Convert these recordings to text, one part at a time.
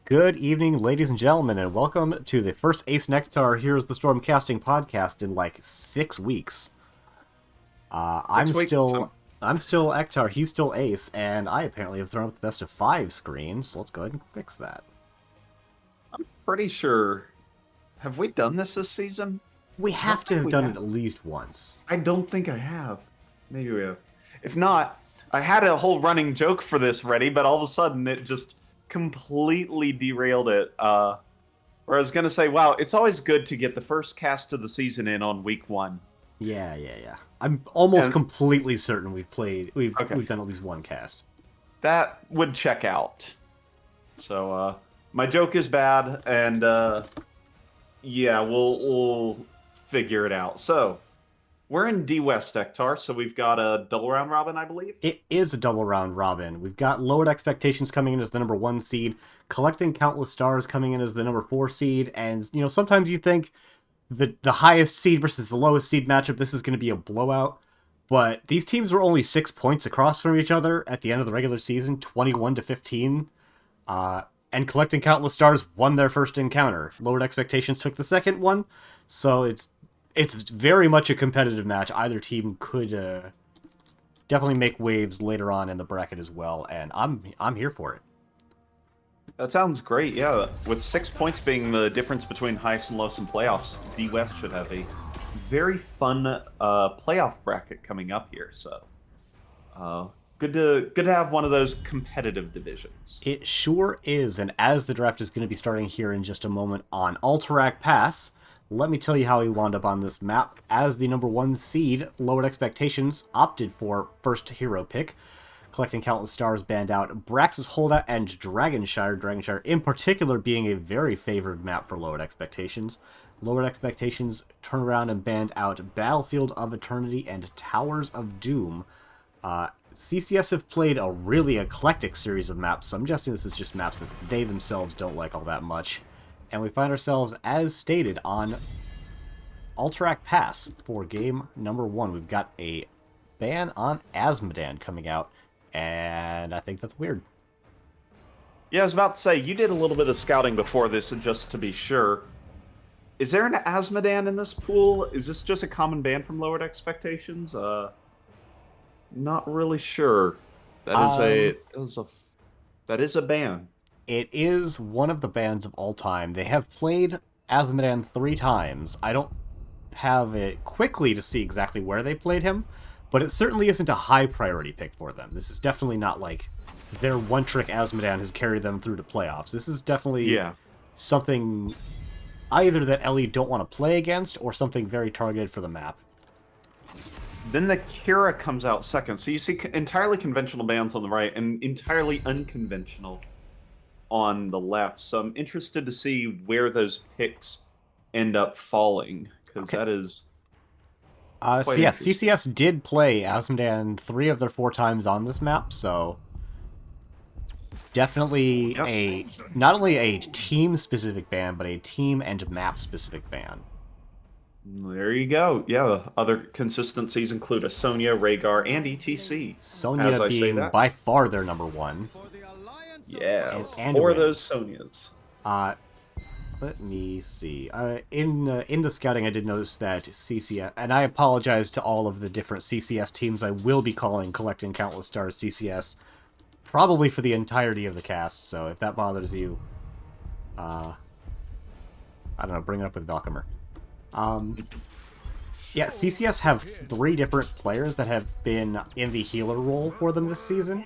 Good evening, ladies and gentlemen, and welcome to the first Ace Nectar Here's the Storm casting podcast in like 6 weeks. Uh, I'm 6 weeks. still I'm still Ektar, he's still Ace, and I apparently have thrown up the best of 5 screen, so let's go ahead and fix that. I'm pretty sure. Have we done this season? We I have don't to think have we done have. it at least once. I don't think I have. Maybe we have. If not, I had a whole running joke for this ready, but all of a sudden it just completely derailed it. Where I was gonna say, wow, it's always good to get the first cast of the season in on week 1. Yeah. I'm almost And- completely certain we've Okay. done at least one cast. That would check out. So my joke is bad, and yeah, we'll figure it out. So we're in D West, Ektar, so we've got a double round robin, I believe. It is a double round robin. We've got Lowered Expectations coming in as the number 1 seed, Collecting Countless Stars coming in as the number 4 seed, and sometimes you think the highest seed versus the lowest seed matchup, this is going to be a blowout. But these teams were only 6 points across from each other at the end of the regular season, 21-15. And Collecting Countless Stars won their first encounter. Lowered Expectations took the second one, so it's very much a competitive match. Either team could definitely make waves later on in the bracket as well, and I'm here for it. That sounds great, yeah. With 6 points being the difference between highest and lowest in playoffs, D West should have a very fun playoff bracket coming up here. So, good to have one of those competitive divisions. It sure is, and as the draft is going to be starting here in just a moment on Alterac Pass, let me tell you how he wound up on this map. As the number 1 seed, Lowered Expectations opted for first hero pick. Collecting Countless Stars banned out Brax's Holdout and Dragonshire in particular being a very favored map for Lowered Expectations. Lowered Expectations turn around and banned out Battlefield of Eternity and Towers of Doom. CCS have played a really eclectic series of maps, so I'm guessing this is just maps that they themselves don't like all that much. And we find ourselves, as stated, on Alterac Pass for game number 1. We've got a ban on Asmodan coming out, and I think that's weird. Yeah, I was about to say, you did a little bit of scouting before this, and just to be sure, is there an Asmodan in this pool? Is this just a common ban from Lowered Expectations? Not really sure. That is a ban. It is one of the bans of all time. They have played Asmodan 3 times. I don't have it quickly to see exactly where they played him, but it certainly isn't a high priority pick for them. This is definitely not like their one-trick Asmodan has carried them through to playoffs. This is definitely something either that LE don't want to play against or something very targeted for the map. Then the Kira comes out second. So you see entirely conventional bans on the right and entirely unconventional on the left. So I'm interested to see where those picks end up falling, because that is so yeah, CCS did play Asmodan 3 of their 4 times on this map, so definitely not only a team-specific ban, but a team and map-specific ban. There you go. Yeah, other consistencies include a Sonya, Rhaegar, and ETC. Sonya being by far their number 1. Yeah, and for those Sonyas. Let me see. In the scouting, I did notice that CCS, and I apologize to all of the different CCS teams. I will be calling Collecting Countless Stars CCS probably for the entirety of the cast. So if that bothers you, I don't know, bring it up with Valcomer. Yeah, CCS have 3 different players that have been in the healer role for them this season.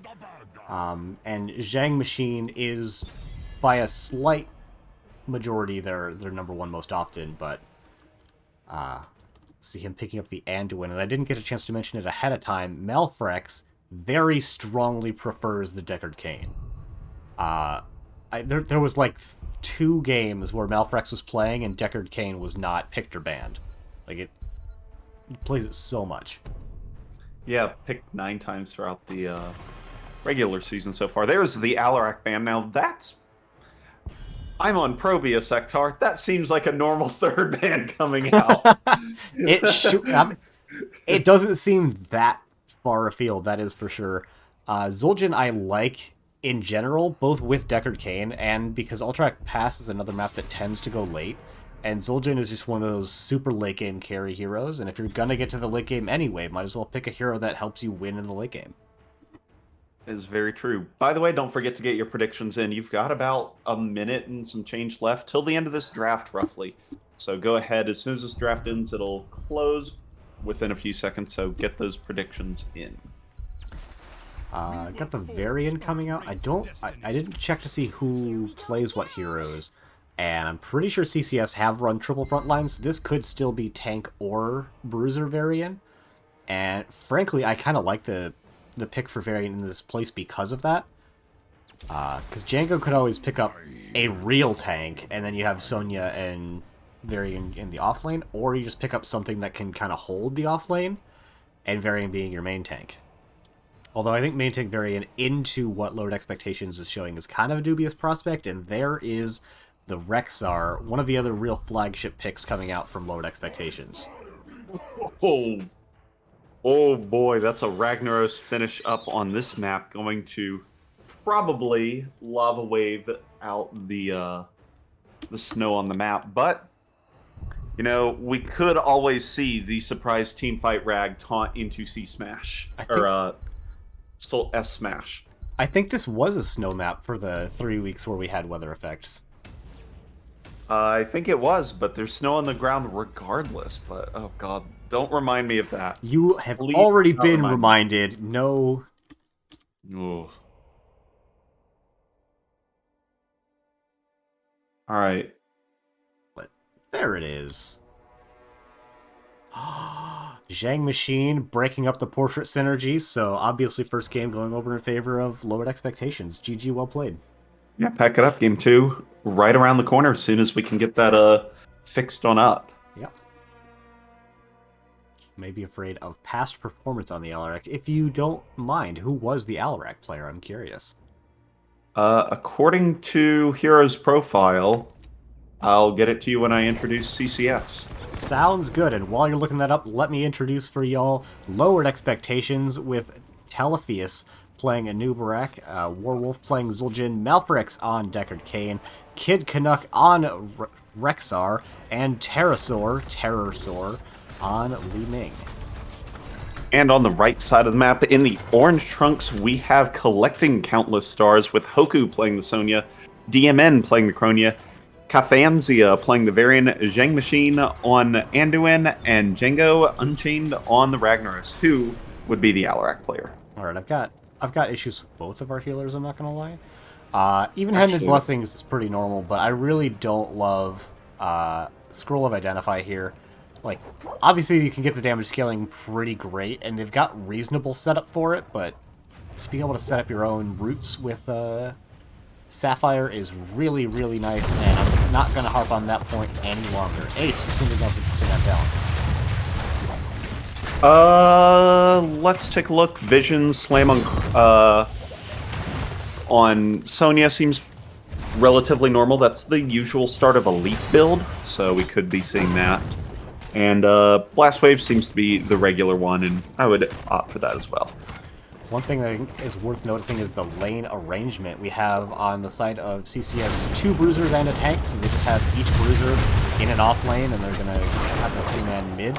And Zhang Machine is, by a slight majority, their number 1 most often, but see him picking up the Anduin, and I didn't get a chance to mention it ahead of time. Malfrex very strongly prefers the Deckard Cain. There was like 2 games where Malfrex was playing and Deckard Cain was not picked or banned. Like it plays it so much. Yeah, picked 9 times throughout the regular season so far. There's the Alarak ban. Now that's... I'm on Probius, Ektar. That seems like a normal 3rd ban coming out. It doesn't seem that far afield, that is for sure. Zul'jin I like in general, both with Deckard Cain and because Ultrak Pass is another map that tends to go late, and Zul'jin is just one of those super late game carry heroes, and if you're gonna get to the late game anyway, might as well pick a hero that helps you win in the late game. Is very true. By the way, don't forget to get your predictions in. You've got about a minute and some change left till the end of this draft, roughly. So go ahead. As soon as this draft ends, it'll close within a few seconds, so get those predictions in. Got the variant coming out. I didn't check to see who plays what heroes, and I'm pretty sure CCS have run triple front lines, so this could still be tank or bruiser variant. And frankly, I kind of like the pick for variant in this place because of that. Because Django could always pick up a real tank, and then you have Sonya and variant in the off lane, or you just pick up something that can kind of hold the off lane, and variant being your main tank. Although I think main tank variant into what Lowered Expectations is showing is kind of a dubious prospect, and there is the Rexar, one of the other real flagship picks coming out from Lowered Expectations. Oh boy, that's a Ragnaros finish up on this map, going to probably lava wave out the snow on the map, but you know, we could always see the surprise teamfight Rag taunt into C Smash or S Smash. I think this was a snow map for the 3 weeks where we had weather effects. I think it was, but there's snow on the ground regardless. But oh god, don't remind me of that. You have already been reminded. No. Ooh. All right. But there it is. Zhang Machine breaking up the portrait synergy, so obviously first game going over in favor of Lowered Expectations. GG, well played. Yeah, pack it up. Game 2, right around the corner as soon as we can get that fixed on up. Yep. May be afraid of past performance on the Alarak. If you don't mind, who was the Alarak player? I'm curious. According to Hero's profile, I'll get it to you when I introduce CCS. Sounds good, and while you're looking that up, let me introduce for y'all Lowered Expectations with Teletheus playing Anubarak, Warwolf playing Zul'jin, Malforex on Deckard Cain, Kid Canuck on Rexar, and Terrorsaur on Li Ming. And on the right side of the map, in the orange trunks, we have Collecting Countless Stars with Hoku playing the Sonya, DMN playing the Kronia, Cathanzia playing the Varian, Zhang Machine on Anduin, and Django Unchained on the Ragnaros, who would be the Alarak player. Alright, I've got issues with both of our healers, I'm not gonna lie. Even-handed blessings is pretty normal, but I really don't love Scroll of Identify here. Like, obviously you can get the damage scaling pretty great, and they've got reasonable setup for it, but just being able to set up your own roots with Sapphire is really, really nice, and I'm not going to harp on that point any longer. Ace, something else interesting on balance. Let's take a look. Vision Slam on Sonya seems relatively normal. That's the usual start of a Leaf build, so we could be seeing that. And Blast Wave seems to be the regular one, and I would opt for that as well. One thing that I think is worth noticing is the lane arrangement. We have on the side of CCS 2 bruisers and a tank, so they just have each bruiser in an off lane, and they're going to have the 2-man mid.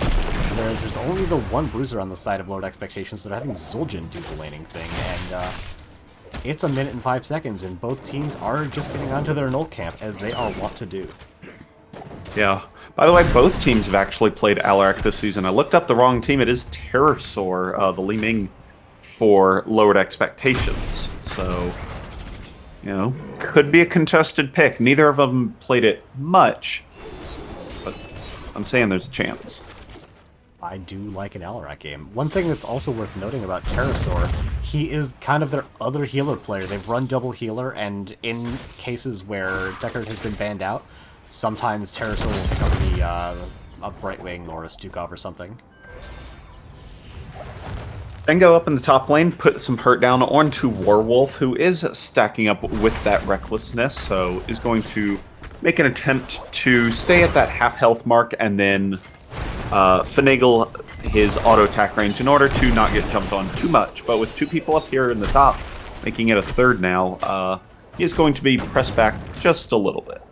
Whereas there's only the 1 bruiser on the side of Lowered Expectations, so they're having Zul'jin do the laning thing. And it's a minute and 5 seconds, and both teams are just getting onto their null camp, as they are wont to do. Yeah. By the way, both teams have actually played Alarak this season. I looked up the wrong team. It is Terrorsaur, the Li Ming for Lowered Expectations. So, you know, could be a contested pick. Neither of them played it much, but I'm saying there's a chance. I do like an Alarak game. One thing that's also worth noting about Terrorsaur, he is kind of their other healer player. They've run double healer, and in cases where Deckard has been banned out, sometimes Terrorsaur will pick up a Brightwing or a Stukov or something. Then go up in the top lane, put some hurt down onto Warwolf, who is stacking up with that recklessness, so is going to make an attempt to stay at that half health mark and then finagle his auto attack range in order to not get jumped on too much. But with 2 people up here in the top, making it a third now. He is going to be pressed back just a little bit.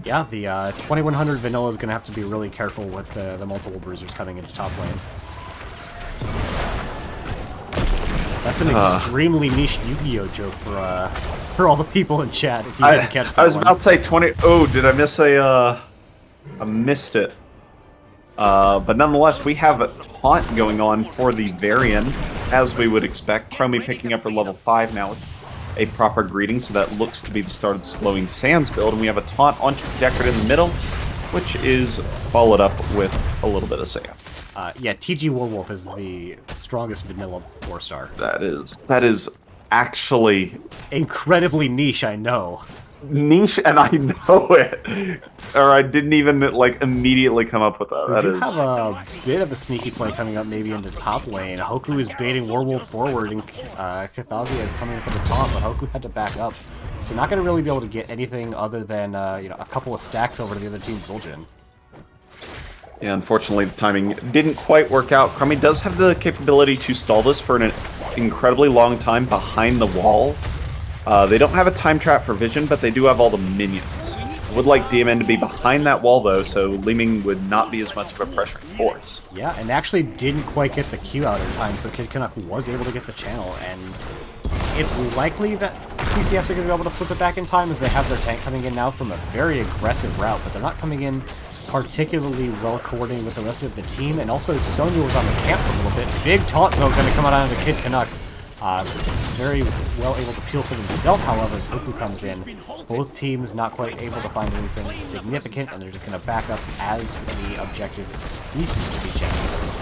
Yeah, the 2100 vanilla is going to have to be really careful with the multiple bruisers coming into top lane. That's an extremely niche Yu-Gi-Oh joke for all the people in chat. If you didn't catch that I was one. about to say 20. Oh, did I miss I missed it. But nonetheless, we have a taunt going on for the Varian, as we would expect. Chromie picking up her level 5 now with a proper greeting, so that looks to be the start of the Slowing Sands build. And we have a taunt onto Deckard in the middle, which is followed up with a little bit of sand. Yeah, TG Warwolf is the strongest vanilla 4-star. That is actually Incredibly niche, I know. niche, and I know it. Or I didn't even like immediately come up with that. We That do is have a bit of a sneaky play coming up maybe into top lane. Hoku is baiting Warwolf forward, and Kathazia is coming in for the top, but Hoku had to back up. So not going to really be able to get anything other than a couple of stacks over to the other team's Zul'jin. Yeah, unfortunately, the timing didn't quite work out. Chromie does have the capability to stall this for an incredibly long time behind the wall. They don't have a time trap for vision, but they do have all the minions. Would like DMN to be behind that wall, though, so Li Ming would not be as much of a pressuring force. Yeah, and actually didn't quite get the Q out in time, so Kid Canuck was able to get the channel, and it's likely that CCS are going to be able to flip it back in time as they have their tank coming in now from a very aggressive route, but they're not coming in particularly well coordinated with the rest of the team, and also Sonya was on the camp for a little bit. Big taunt, though, going to come out on the Kid Canuck. Very well able to peel for himself, however, as Hoku comes in. Both teams not quite able to find anything significant, and they're just going to back up as the objective ceases to be challenged.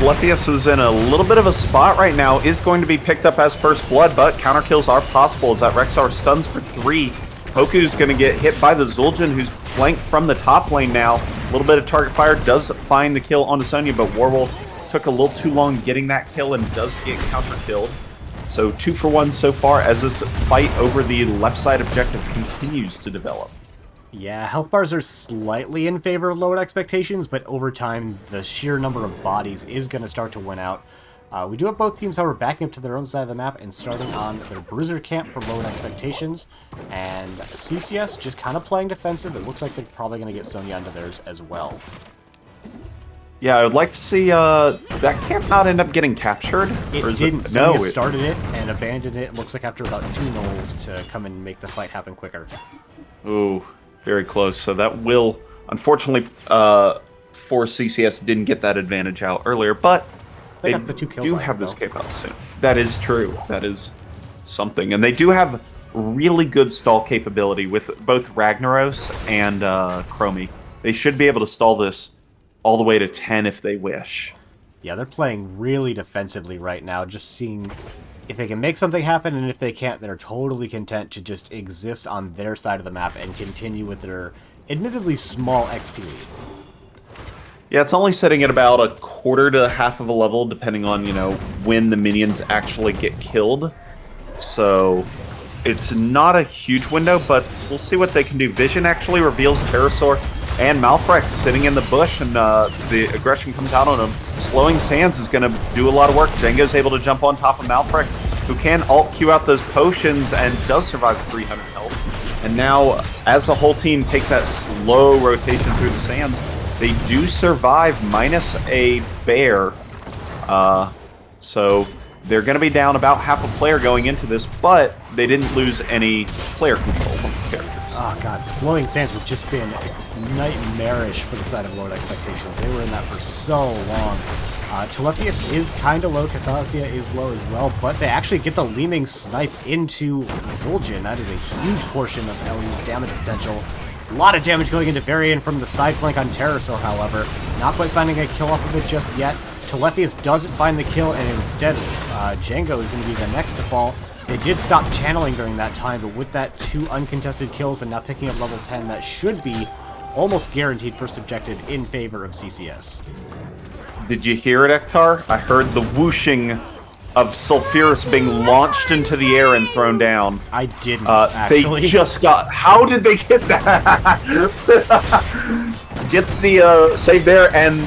Blephius is in a little bit of a spot right now, is going to be picked up as first blood, but counter kills are possible as that Rexar stuns for 3. Hoku's going to get hit by the Zul'jin, who's flanked from the top lane now. A little bit of target fire does find the kill onto Sonya, but Warwolf took a little too long getting that kill and does get counter killed. So 2 for 1 so far as this fight over the left side objective continues to develop. Yeah, health bars are slightly in favor of lowered expectations, but over time, the sheer number of bodies is going to start to win out. We do have both teams, however, backing up to their own side of the map and starting on their Bruiser camp for lowered expectations, and CCS just kind of playing defensive. It looks like they're probably going to get Sonya onto theirs as well. Yeah, I would like to see that camp not end up getting captured. It didn't. Sonya started it and abandoned it, looks like after about 2 nulls to come and make the fight happen quicker. Ooh, very close. So that will, unfortunately, for CCS, didn't get that advantage out earlier, but they got the 2 kills do have this camp out soon. That is true. That is something. And they do have really good stall capability with both Ragnaros and Chromie. They should be able to stall this all the way to 10 if they wish. Yeah, they're playing really defensively right now, just seeing if they can make something happen, and if they can't, they're totally content to just exist on their side of the map and continue with their admittedly small XP lead. Yeah, it's only sitting at about a quarter to half of a level, depending on, when the minions actually get killed. So it's not a huge window, but we'll see what they can do. Vision actually reveals Pterosaur and Malfrex sitting in the bush, and the aggression comes out on him. Slowing Sands is going to do a lot of work. Django's able to jump on top of Malfrex, who can alt-Q out those potions and does survive 300 health. And now, as the whole team takes that slow rotation through the sands, they do survive minus a bear. So they're going to be down about half a player going into this, but they didn't lose any player control of the characters. Oh god, Slowing Sands has just been nightmarish for the side of lowered expectations. They were in that for so long. Telephius is kind of low, Kathazia is low as well, but they actually get the Li Ming snipe into Zul'jin. That is a huge portion of Ellie's damage potential. A lot of damage going into Varian from the side flank on Pterosaur, however. Not quite finding a kill off of it just yet. Telephius doesn't find the kill, and instead Django is going to be the next to fall. They did stop channeling during that time, but with that 2 uncontested kills and now picking up level 10, that should be almost guaranteed first objective in favor of CCS. Did you hear it, Ektar? I heard the whooshing of Sulfuris being launched into the air and thrown down. I didn't, actually. They just got... How did they get that? Gets the save there, and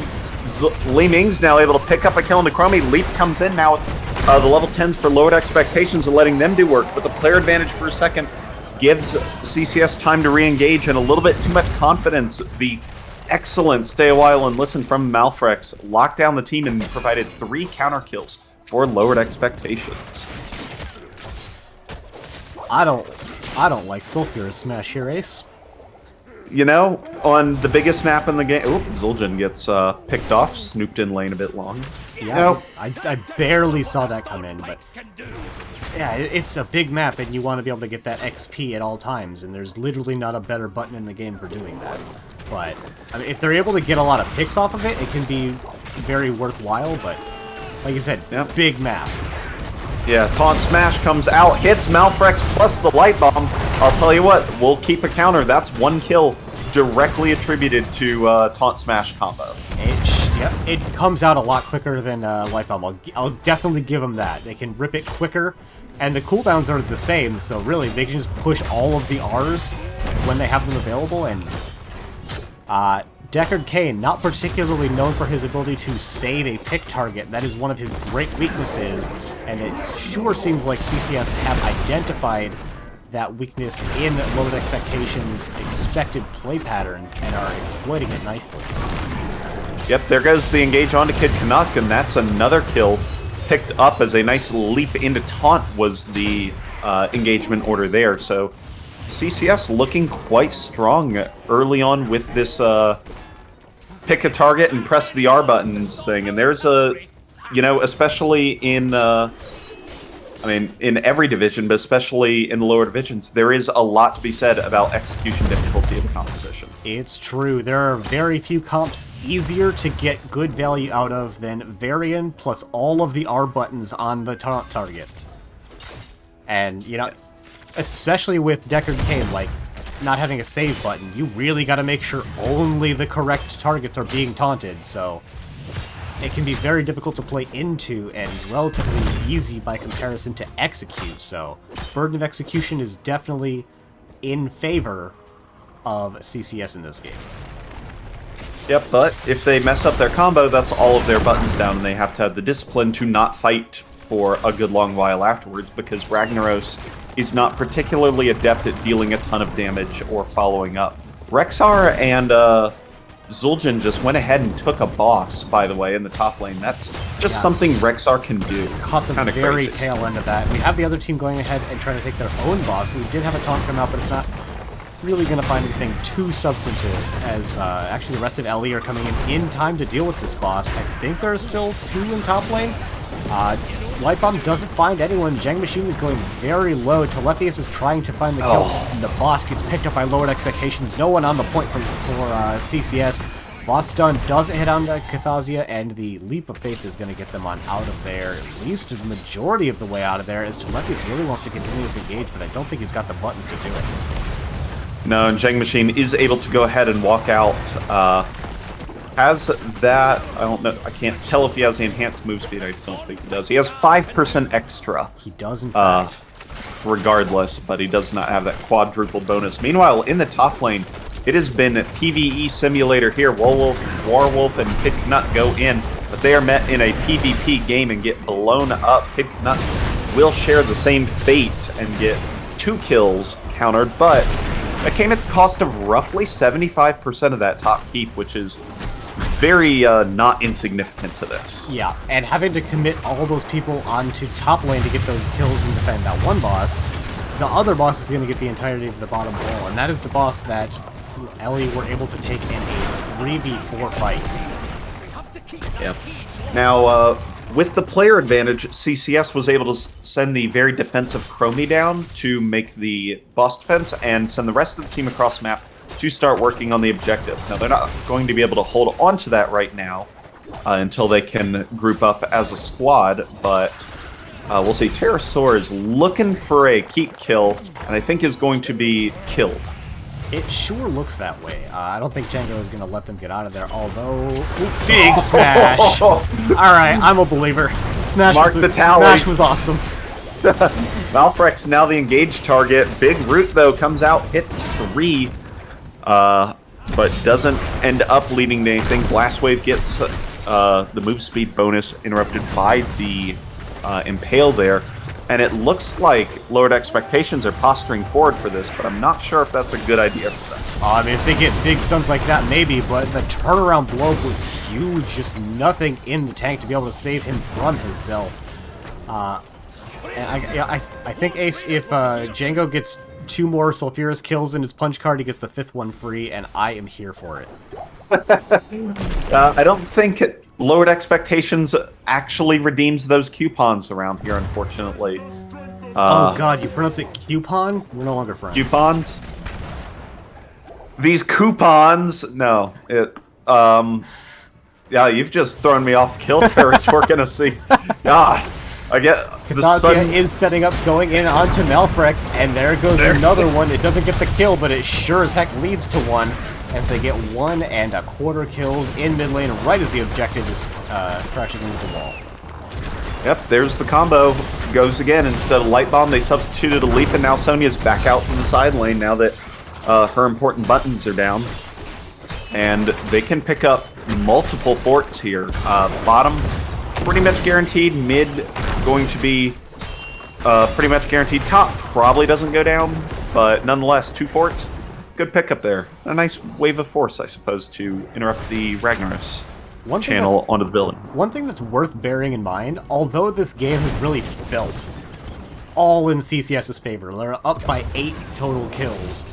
Li Ming's now able to pick up a kill into Chromie. Leap comes in now with The level 10s for lowered expectations are letting them do work, but the player advantage for a second gives CCS time to re-engage and a little bit too much confidence. The excellent stay a while and listen from Malfrex locked down the team and provided 3 counter kills for lowered expectations. I don't like Sulfurous Smash here, Ace. You know, on the biggest map in the game... Oop, Zul'jin gets picked off, snooped in lane a bit long. Yeah, you know, I barely saw that come in, but... Yeah, it's a big map, and you want to be able to get that XP at all times, and there's literally not a better button in the game for doing that. But, I mean, if they're able to get a lot of picks off of it, it can be very worthwhile, but... Like you said, big map. Yeah, Taunt Smash comes out, hits Malfrex plus the Light Bomb. I'll tell you what, we'll keep a counter. That's 1 kill directly attributed to Taunt Smash combo. It comes out a lot quicker than Light Bomb. I'll definitely give them that. They can rip it quicker, and the cooldowns are the same, so really, they can just push all of the Rs when they have them available, and... Deckard Cain, not particularly known for his ability to save a pick target. That is one of his great weaknesses, and it sure seems like CCS have identified that weakness in lowered expectations, expected play patterns, and are exploiting it nicely. Yep, there goes the engage onto Kid Canuck, and that's another kill picked up as a nice leap into taunt was the engagement order there. So CCS looking quite strong early on with this pick a target and press the R buttons thing. And there's a, you know, especially in, I mean, in every division, but especially in the lower divisions, there is a lot to be said about execution difficulty of the composition. It's true. There are very few comps easier to get good value out of than Varian plus all of the R buttons on the target. And, you know, especially with Deckard Cain, like, not having a save button, you really got to make sure only the correct targets are being taunted, so it can be very difficult to play into and relatively easy by comparison to execute, so burden of execution is definitely in favor of CCS in this game. Yep, but if they mess up their combo, that's all of their buttons down, and they have to have the discipline to not fight for a good long while afterwards, because Ragnaros is not particularly adept at dealing a ton of damage or following up. Rexar and Zul'jin just went ahead and took a boss, by the way, in the top lane. That's just something Rexar can do. Caught the very tail end of that. We have the other team going ahead and trying to take their own boss. We did have a taunt come out, but it's not really going to find anything too substantive, as actually the rest of LE are coming in time to deal with this boss. I think there's still 2 in top lane. Light Bomb doesn't find anyone. Zhang Machine is going very low. Telephius is trying to find the kill. And the boss gets picked up by lowered expectations. No one on the point for CCS. Boss stun doesn't hit on the Cathasia, and the Leap of Faith is going to get them on out of there, at least the majority of the way out of there, as Telephius really wants to continue this engage, but I don't think he's got the buttons to do it. No, and Zhang Machine is able to go ahead and walk out. Has that, I don't know, I can't tell if he has the enhanced move speed. I don't think he does. He has 5% extra. He does, in fact. Regardless, but he does not have that quadruple bonus. Meanwhile, in the top lane, it has been PvE simulator here. Warwolf, and Kid Knut go in, but they are met in a PvP game and get blown up. Kid Knut will share the same fate and get 2 kills countered, but that came at the cost of roughly 75% of that top keep, which is very not insignificant to this. Yeah, and having to commit all those people onto top lane to get those kills and defend that one boss, the other boss is going to get the entirety of the bottom wall, and that is the boss that Ellie were able to take in a 3v4 fight. Yep. Now, with the player advantage, CCS was able to send the very defensive Chromie down to make the boss defense and send the rest of the team across the map to start working on the objective. Now, they're not going to be able to hold on to that right now until they can group up as a squad, but we'll see. Pterosaur is looking for a keep kill, and I think is going to be killed. It sure looks that way. I don't think Django is going to let them get out of there, although... Big smash! Alright, I'm a believer. Smash was awesome. Malfrex now the engaged target. Big Root, though, comes out, hits 3, but doesn't end up leading to anything. Blast Wave gets the move speed bonus interrupted by the impale there. And it looks like Lowered Expectations are posturing forward for this, but I'm not sure if that's a good idea for them. I mean, if they get big stunts like that, maybe, but the turnaround blow was huge. Just nothing in the tank to be able to save him from himself. And I think, Ace, if Django gets 2 more Sulfuras kills in his punch card, he gets the 5th one free, and I am here for it. I don't think Lowered Expectations actually redeems those coupons around here, unfortunately. Oh god, you pronounce it coupon? We're no longer friends. Coupons? These coupons? No. Yeah, you've just thrown me off kilter as we're gonna see. God, I get the sun is setting up, going in onto Malfrex, and there goes another one. It doesn't get the kill, but it sure as heck leads to one, as they get 1 1/4 kills in mid lane, right as the objective is crashing into the wall. Yep, there's the combo. Goes again. Instead of Light Bomb, they substituted a Leap, and now Sonya's back out to the side lane now that her important buttons are down. And they can pick up multiple forts here. Bottom, pretty much guaranteed. Mid, going to be pretty much guaranteed. Top probably doesn't go down, but nonetheless, 2 forts. Good pickup there. A nice wave of force, I suppose, to interrupt the Ragnaros channel onto the building. One thing that's worth bearing in mind, although this game has really felt all in CCS's favor, they're up by 8 total kills.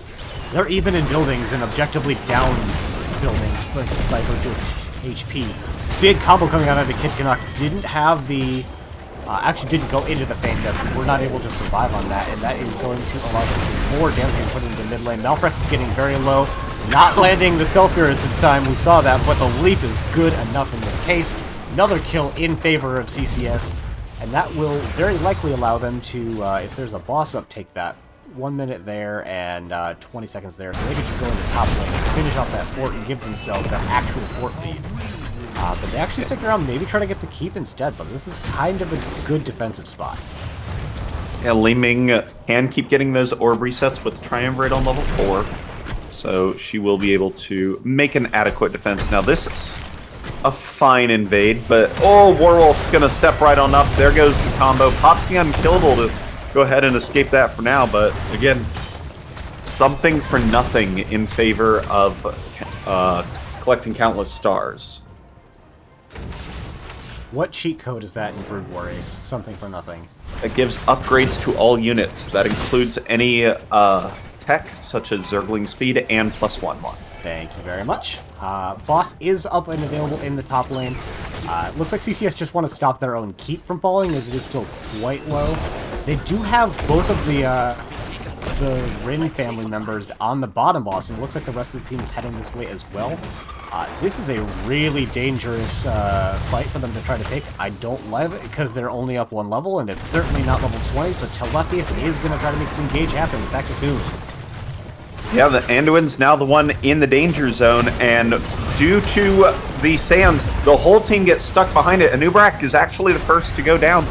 They're even in buildings and objectively down buildings by virtue of HP. Big combo coming out of the Kid Canuck. Didn't have the... actually didn't go into the feint death, so we're not able to survive on that, and that is going to allow them some more damage being put into mid lane. Malfrex is getting very low, not landing the Self-Mirrors this time, we saw that, but the leap is good enough in this case. Another kill in favor of CCS, and that will very likely allow them to, if there's a boss up, take that. 1 minute there and 20 seconds there, so they can just go into top lane and finish off that fort and give themselves that actual fort lead. But they actually stick around, maybe try to get the keep instead, but this is kind of a good defensive spot. Yeah, Li Ming can keep getting those orb resets with Triumvirate on level 4, so she will be able to make an adequate defense. Now this is a fine invade, but oh, Warwolf's gonna step right on up. There goes the combo. Pops the unkillable to go ahead and escape that for now, but again, something for nothing in favor of collecting countless stars. What cheat code is that in Brood War, Ace? Something for nothing. It gives upgrades to all units. That includes any tech, such as Zergling Speed and +1/1. Thank you very much. Boss is up and available in the top lane. Looks like CCS just want to stop their own keep from falling, as it is still quite low. They do have both of the Rin family members on the bottom boss, and it looks like the rest of the team is heading this way as well. This is a really dangerous fight for them to try to take. I don't love it because they're only up 1 level, and it's certainly not level 20, so Telepius is going to try to make the engage happen. Back to Coon. Yeah, the Anduin's now the one in the danger zone, and due to the sands, the whole team gets stuck behind it. Anubrak is actually the first to go down.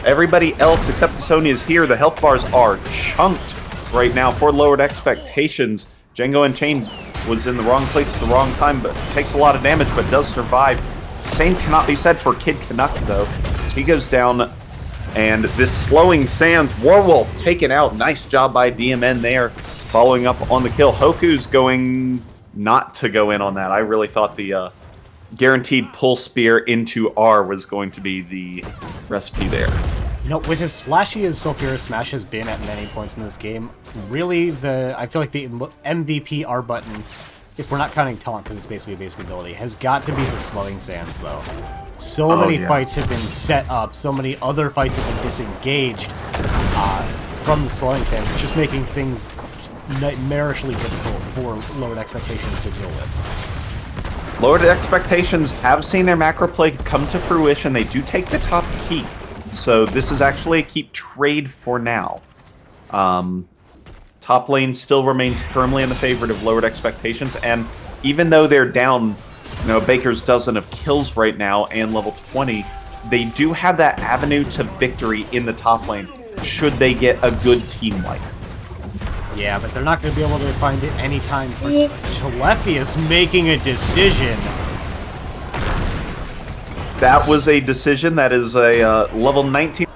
Everybody else except the Sonya is here. The health bars are chunked right now for Lowered Expectations. Django Unchained was in the wrong place at the wrong time, but takes a lot of damage, but does survive. Same cannot be said for Kid Canuck, though. He goes down, and this slowing sands, Warwolf taken out. Nice job by DMN there, following up on the kill. Hoku's going not to go in on that. I really thought the guaranteed pull spear into R was going to be the recipe there. You know, with as flashy as Sulfurous Smash has been at many points in this game, really I feel like the MVP R button, if we're not counting taunt because it's basically a basic ability, has got to be the slowing sands, though. So many fights have been set up, so many other fights have been disengaged from the slowing sands. It's just making things nightmarishly difficult for Lowered Expectations to deal with. Lowered Expectations have seen their macro play come to fruition. They do take the top keep. So this is actually a keep trade for now. Top lane still remains firmly in the favorite of Lowered Expectations, and even though they're down, you know, Baker's dozen of kills right now and level 20, they do have that avenue to victory in the top lane, should they get a good team wipe. Yeah, but they're not going to be able to find it anytime. Telepius making a decision. That was a decision. That is a level 19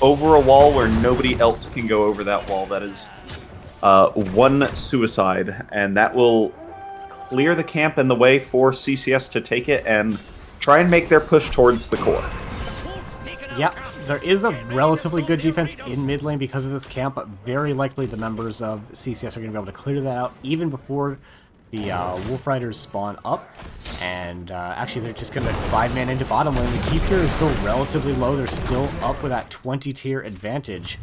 over a wall where nobody else can go over that wall. That is one suicide, and that will clear the camp and the way for CCS to take it and try and make their push towards the core. Yep, there is a relatively good defense in mid lane because of this camp, but very likely the members of CCS are going to be able to clear that out even before the Wolf Riders spawn up. And actually, they're just going to 5-man into bottom lane. The keep here is still relatively low. They're still up with that 20-tier advantage.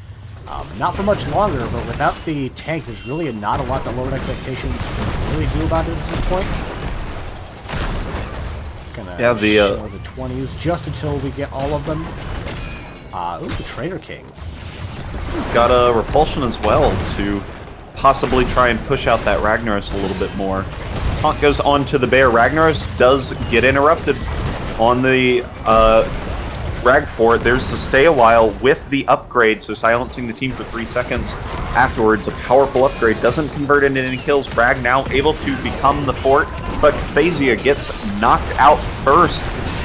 Not for much longer, but without the tank, there's really not a lot that Lowered Expectations can really do about it at this point. Gonna show the 20s just until we get all of them. Ooh, the Trader King. Got a repulsion as well to possibly try and push out that Ragnaros a little bit more. Taunt goes on to the bear. Ragnaros does get interrupted on the Rag Fort. There's the stay a while with the upgrade, so silencing the team for 3 seconds afterwards. A powerful upgrade doesn't convert into any kills. Rag now able to become the fort, but Phasia gets knocked out first.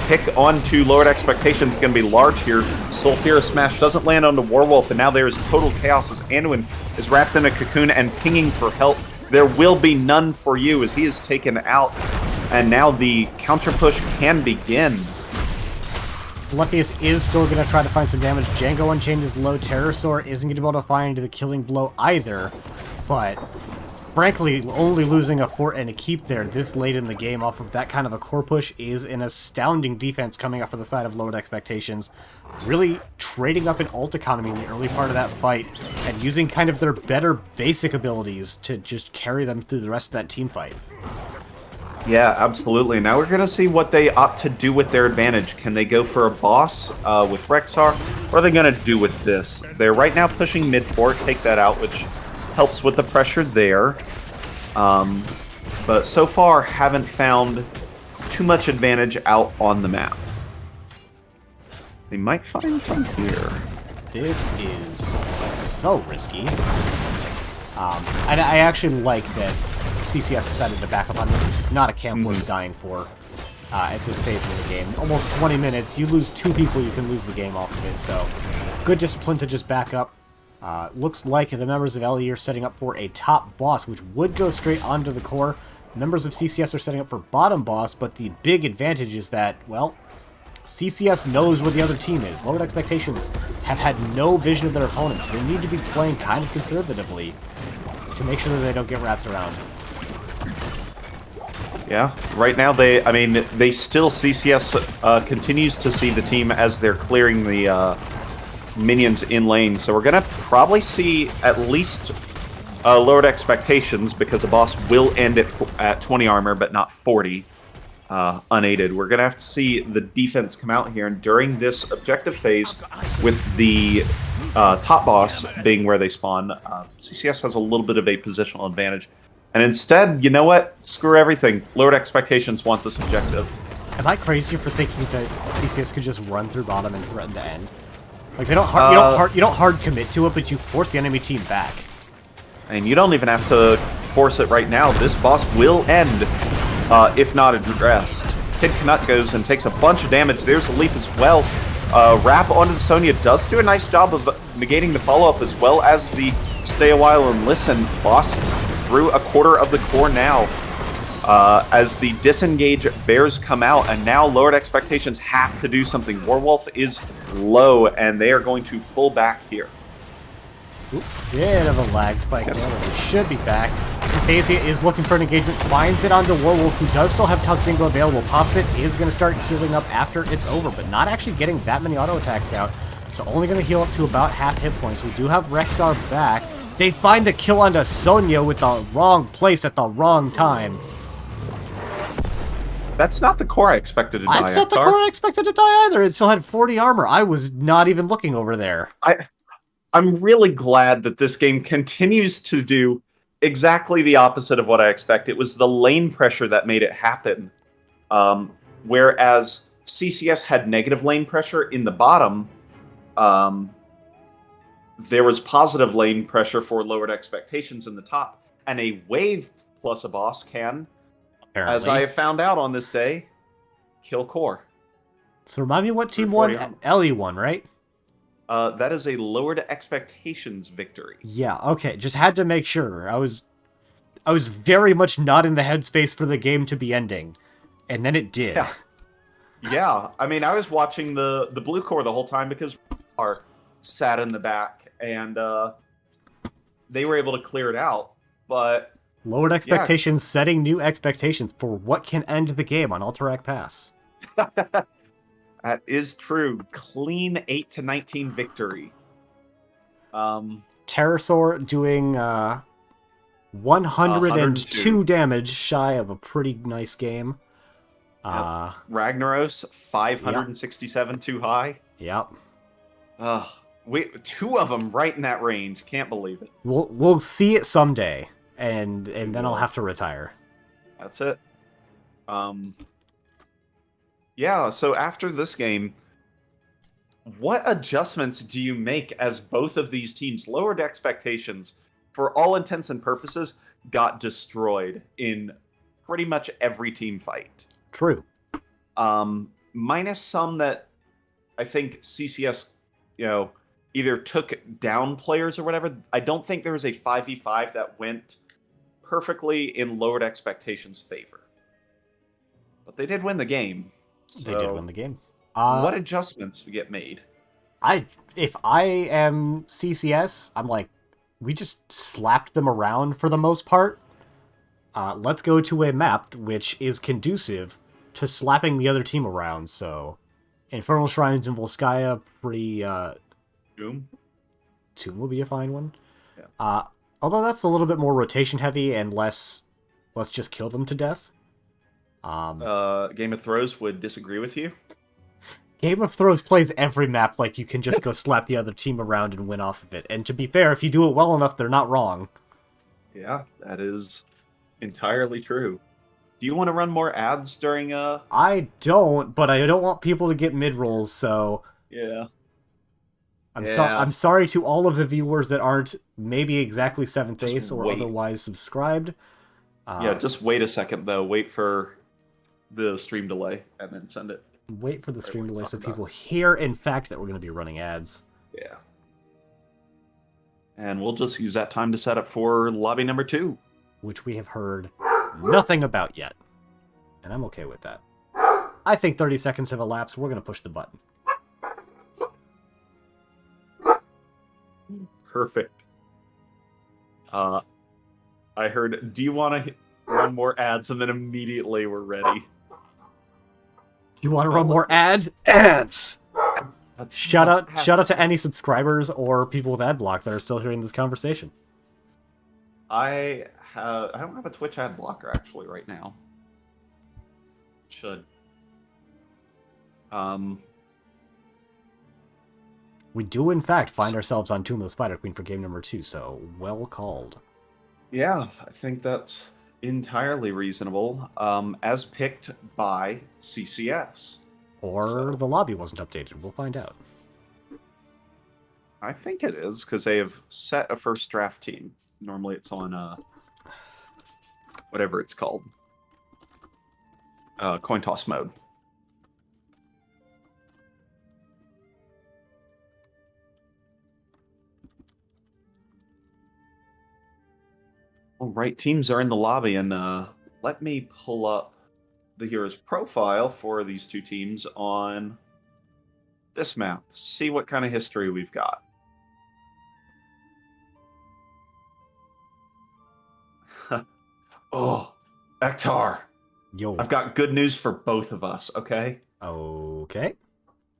Pick onto Lowered Expectations is going to be large here. Sulfura Smash doesn't land onto Warwolf, and now there is total chaos as Anduin is wrapped in a cocoon and pinging for help. There will be none for you as he is taken out, and now the counter push can begin. Luckiest is still going to try to find some damage. Django Unchained is low. Terrorsaur isn't going to be able to find the killing blow either, but frankly, only losing a fort and a keep there this late in the game off of that kind of a core push is an astounding defense coming up for the side of Lowered Expectations. Really trading up in ult economy in the early part of that fight and using kind of their better basic abilities to just carry them through the rest of that team fight. Yeah, absolutely. Now we're going to see what they opt to do with their advantage. Can they go for a boss with Rexar? What are they going to do with this? They're right now pushing mid-fort, take that out, which helps with the pressure there. But so far haven't found too much advantage out on the map. They might find some here. This is so risky. And I actually like that CCS decided to back up on this. This is not a camp worth dying for at this phase of the game. Almost 20 minutes, you lose 2 people, you can lose the game off of it. So good discipline to just back up. Looks like the members of LE are setting up for a top boss, which would go straight onto the core. Members of CCS are setting up for bottom boss, but the big advantage is that, well, CCS knows what the other team is. Lowered Expectations have had no vision of their opponents. They need to be playing kind of conservatively to make sure that they don't get wrapped around. Yeah, right now they still, CCS continues to see the team as they're clearing the minions in lane. So we're going to probably see at least Lowered Expectations, because the boss will end at 20 armor, but not 40 unaided. We're going to have to see the defense come out here, and during this objective phase, with the top boss being where they spawn, CCS has a little bit of a positional advantage. And instead, you know what? Screw everything. Lowered Expectations want this objective. Am I crazy for thinking that CCS could just run through bottom and threaten to end? Like, they don't you don't hard commit to it, but you force the enemy team back. And you don't even have to force it right now. This boss will end, if not addressed. Kid Canuck goes and takes a bunch of damage. There's a leap as well. Wrap onto the Sonya does do a nice job of negating the follow-up, as well as the stay a while and listen. Boss through a quarter of the core now, as the disengage bears come out, and now Lowered Expectations have to do something. Warwolf is low, and they are going to full back here. Oop, bit of a lag spike there, but we should be back. Phasia is looking for an engagement, finds it onto Warwolf, who does still have Tuzztingo available. Pops it, is going to start healing up after it's over, but not actually getting that many auto attacks out, so only going to heal up to about half hit points. We do have Rexar back. They find the kill onto Sonya with the wrong place at the wrong time. That's not the core I expected to die. That's not the core I expected to die either. It still had 40 armor. I was not even looking over there. I'm really glad that this game continues to do exactly the opposite of what I expect. It was the lane pressure that made it happen. Whereas CCS had negative lane pressure in the bottom, there was positive lane pressure for Lowered Expectations in the top. And a wave plus a boss can, Apparently. as I have found out on this day, kill core. So remind me what team 140 won? on. Ellie won, right? That is a lowered expectations victory. Yeah, okay. Just had to make sure. I was very much not in the headspace for the game to be ending. And then it did. Yeah. Yeah. I mean, I was watching the blue core the whole time because our sat in the back and they were able to clear it out. But Lowered yeah, expectations, setting new expectations for what can end the game on Alterac Pass. that is true. Clean 8-19 victory. Pterosaur doing 102 102. damage, shy of a pretty nice game. Yep. Ragnaros 567 too high. Yep. Two of them right in that range. Can't believe it. We'll see it someday, and then I'll will. have to retire. That's it. Yeah, so after this game, what adjustments do you make as both of these teams lowered expectations, for all intents and purposes, got destroyed in pretty much every team fight? True. Minus some that I think CCS, either took down players or whatever. I don't think there was a 5v5 that went perfectly in lowered expectations' favor. But they did win the game. So They did win the game. what adjustments get made? If I am CCS, I'm like, we just slapped them around for the most part. Let's go to a map which is conducive to slapping the other team around. So, Infernal Shrines and Volskaya, pretty. Doom. Tomb will be a fine one. Yeah. Although that's a little bit more rotation heavy and less. Let's just kill them to death. Game of Thrones would disagree with you. Game of Thrones plays every map like you can just go slap the other team around and win off of it. And to be fair, if you do it well enough, they're not wrong. Yeah, that is entirely true. Do you want to run more ads during I don't, but I don't want people to get mid-rolls, so... Yeah. I'm sorry to all of the viewers that aren't maybe exactly 7th Just base or wait. otherwise subscribed. Yeah, just wait a second, though. Wait for the stream delay, and then send it. Wait for the stream we're delay so talking people hear, in fact, that we're going to be running ads. Yeah. And we'll just use that time to set up for lobby number 2. Which we have heard nothing about yet. And I'm okay with that. I think 30 seconds have elapsed. We're going to push the button. Perfect. I heard, do you want to run more ads? And then immediately we're ready. You want to run more ads? Ads! That's Shout out to any subscribers or people with ad block that are still hearing this conversation. I don't have a Twitch ad blocker actually right now. Should. We do, in fact, find ourselves on Tomb of the Spider Queen for game number 2, so well called. Yeah, I think that's entirely reasonable. As picked by CCS. Or the lobby wasn't updated. We'll find out. I think it is, because they have set a first draft team. Normally it's on, whatever it's called. Coin toss mode. All right, teams are in the lobby, and let me pull up the hero's profile for these two teams on this map. See what kind of history we've got. Oh, Ektar. Yo. I've got good news for both of us, okay? Okay.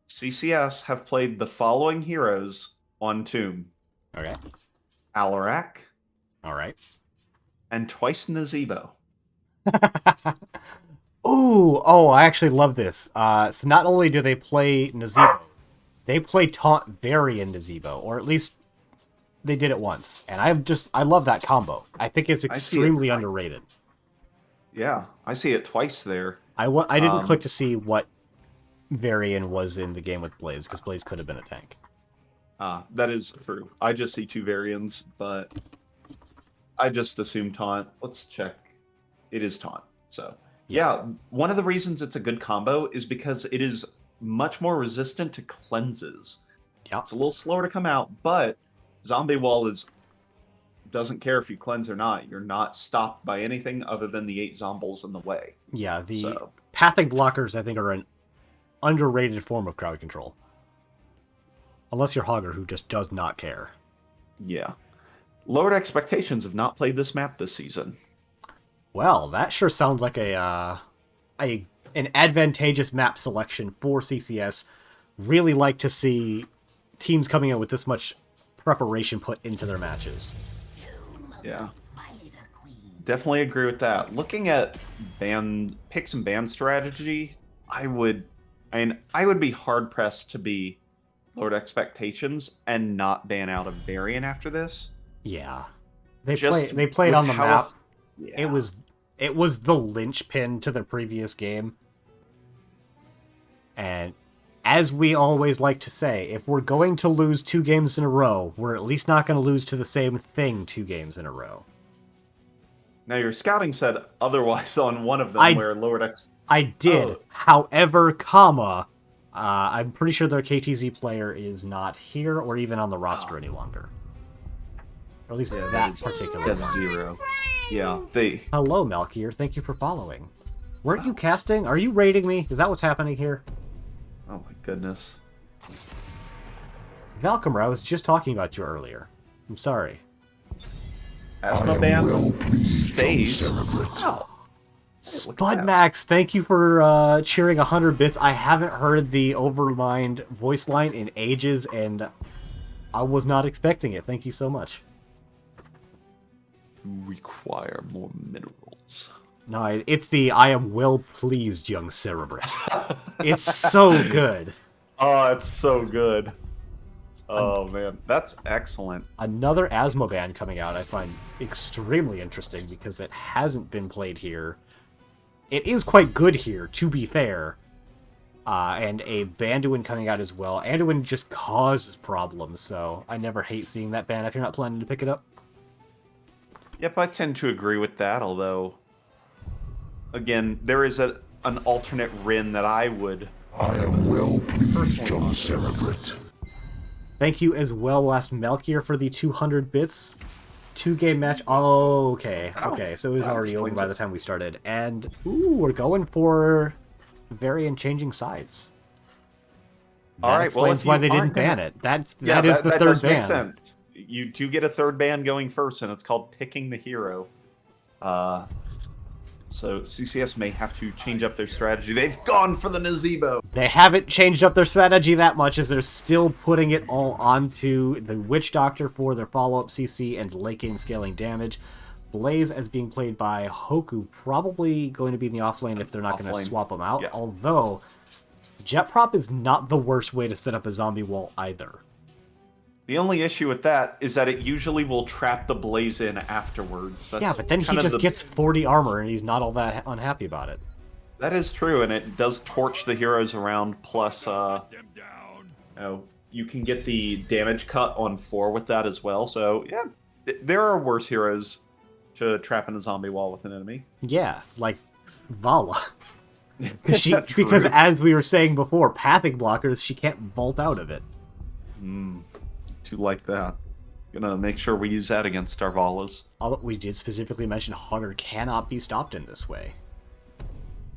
CCS have played the following heroes on Tomb. Okay. Alarak Alright. and twice Nazebo. Ooh, oh, I actually love this. So not only do they play Nazebo, they play Taunt Varian Nazebo, or at least they did it once. And I love that combo. I think it's extremely underrated. Yeah, I see it twice there. I didn't click to see what Varian was in the game with Blaze, because Blaze could have been a tank. That is true. I just see two Varians, but I just assume Taunt. Let's check. It is Taunt, so... Yeah, one of the reasons it's a good combo is because it is much more resistant to cleanses. Yep. It's a little slower to come out, but Zombie Wall doesn't care if you cleanse or not. You're not stopped by anything other than the 8 zombies in the way. Yeah, the So, pathing blockers, I think, are an underrated form of crowd control. Unless you're Hogger, who just does not care. yeah. Lowered Expectations have not played this map this season. Well, that sure sounds like an advantageous map selection for CCS. Really like to see teams coming in with this much preparation put into their matches. Yeah. Definitely agree with that. Looking at picks and ban strategy, I would be hard pressed to be Lowered Expectations and not ban out a variant after this. Yeah. They Just played on the with how map. Yeah. It was the linchpin to their previous game. And as we always like to say, if we're going to lose 2 games in a row, we're at least not going to lose to the same thing 2 games in a row. Now your scouting said otherwise on one of them where Lowered I did. Oh. However, I'm pretty sure their KTZ player is not here or even on the roster any longer. Or at least that particular one. 0. Yeah, Hello, Melchior. Thank you for following. Weren't you casting? Are you raiding me? Is that what's happening here? Oh my goodness. Valkymer, I was just talking about you earlier. I'm sorry. Asthma ban stays. Oh. Spudmax, thank you for cheering 100 bits. I haven't heard the overlined voice line in ages, and I was not expecting it. Thank you so much. Require more minerals. No, it's the I am well pleased, young Cerebrate. It's so good. Oh, it's so good. Oh, man. That's excellent. Another Asthma band coming out I find extremely interesting because it hasn't been played here. It is quite good here, to be fair. And a Banduin coming out as well. Anduin just causes problems, so I never hate seeing that band if you're not planning to pick it up. Yep, I tend to agree with that, although, again, there is an alternate Rin that I would personally celebrate. Thank you as well, Last Melchior, for the 200 bits. 2-game match. Oh, okay. Okay, so it was already over by the time we started. And, ooh, we're going for variant changing sides. That explains why they didn't ban it. That is the third ban. Makes sense. You do get a third ban going first, and it's called picking the hero. So CCS may have to change up their strategy. They've gone for the Nazebo. They haven't changed up their strategy that much, as they're still putting it all onto the Witch Doctor for their follow-up CC and late game scaling damage. Blaze as being played by Hoku, probably going to be in the off lane if they're not going to swap them out. Yeah. Although, Jet Prop is not the worst way to set up a zombie wall either. The only issue with that is that it usually will trap the Blaze in afterwards. That's but then he just gets 40 armor and he's not all that unhappy about it. That is true, and it does torch the heroes around, plus you can get the damage cut on 4 with that as well. So, yeah, there are worse heroes to trap in a zombie wall with an enemy. Yeah, like Vala. Because as we were saying before, pathing blockers, she can't vault out of it. To like that. Gonna make sure we use that against our Valas. Although we did specifically mention Hunter cannot be stopped in this way.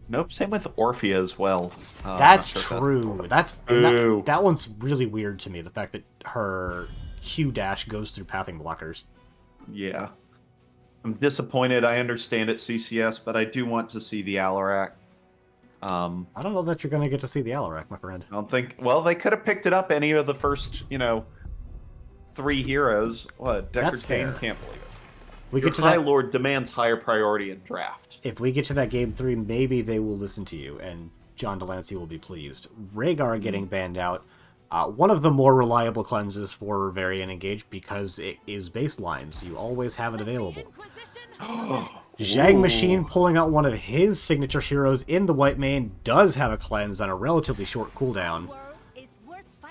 Nope, same with Orphea as well. That's true. That one's really weird to me, the fact that her Q dash goes through pathing blockers. Yeah. I'm disappointed. I understand it, CCS, but I do want to see the Alarak. I don't know that you're going to get to see the Alarak, my friend. I don't think... Well, they could have picked it up any of the first, 3 heroes. What? Deckard Cain can't believe it. Your High Lord demands higher priority in draft. If we get to that game 3, maybe they will listen to you, and John Delancey will be pleased. Rhaegar getting banned out. One of the more reliable cleanses for Variant Engage because it is baselines. You always have it available. Zhang Machine pulling out one of his signature heroes in the White Mane does have a cleanse on a relatively short cooldown.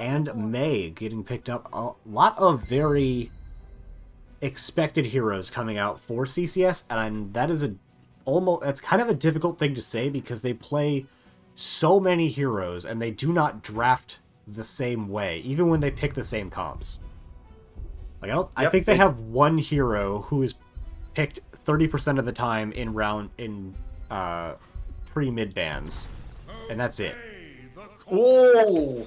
And Mei getting picked up. A lot of very expected heroes coming out for CCS, and that is it's kind of a difficult thing to say because they play so many heroes, and they do not draft the same way, even when they pick the same comps. Like I think they have one hero who is picked 30% of the time in pre-mid bands, and that's it. Whoa!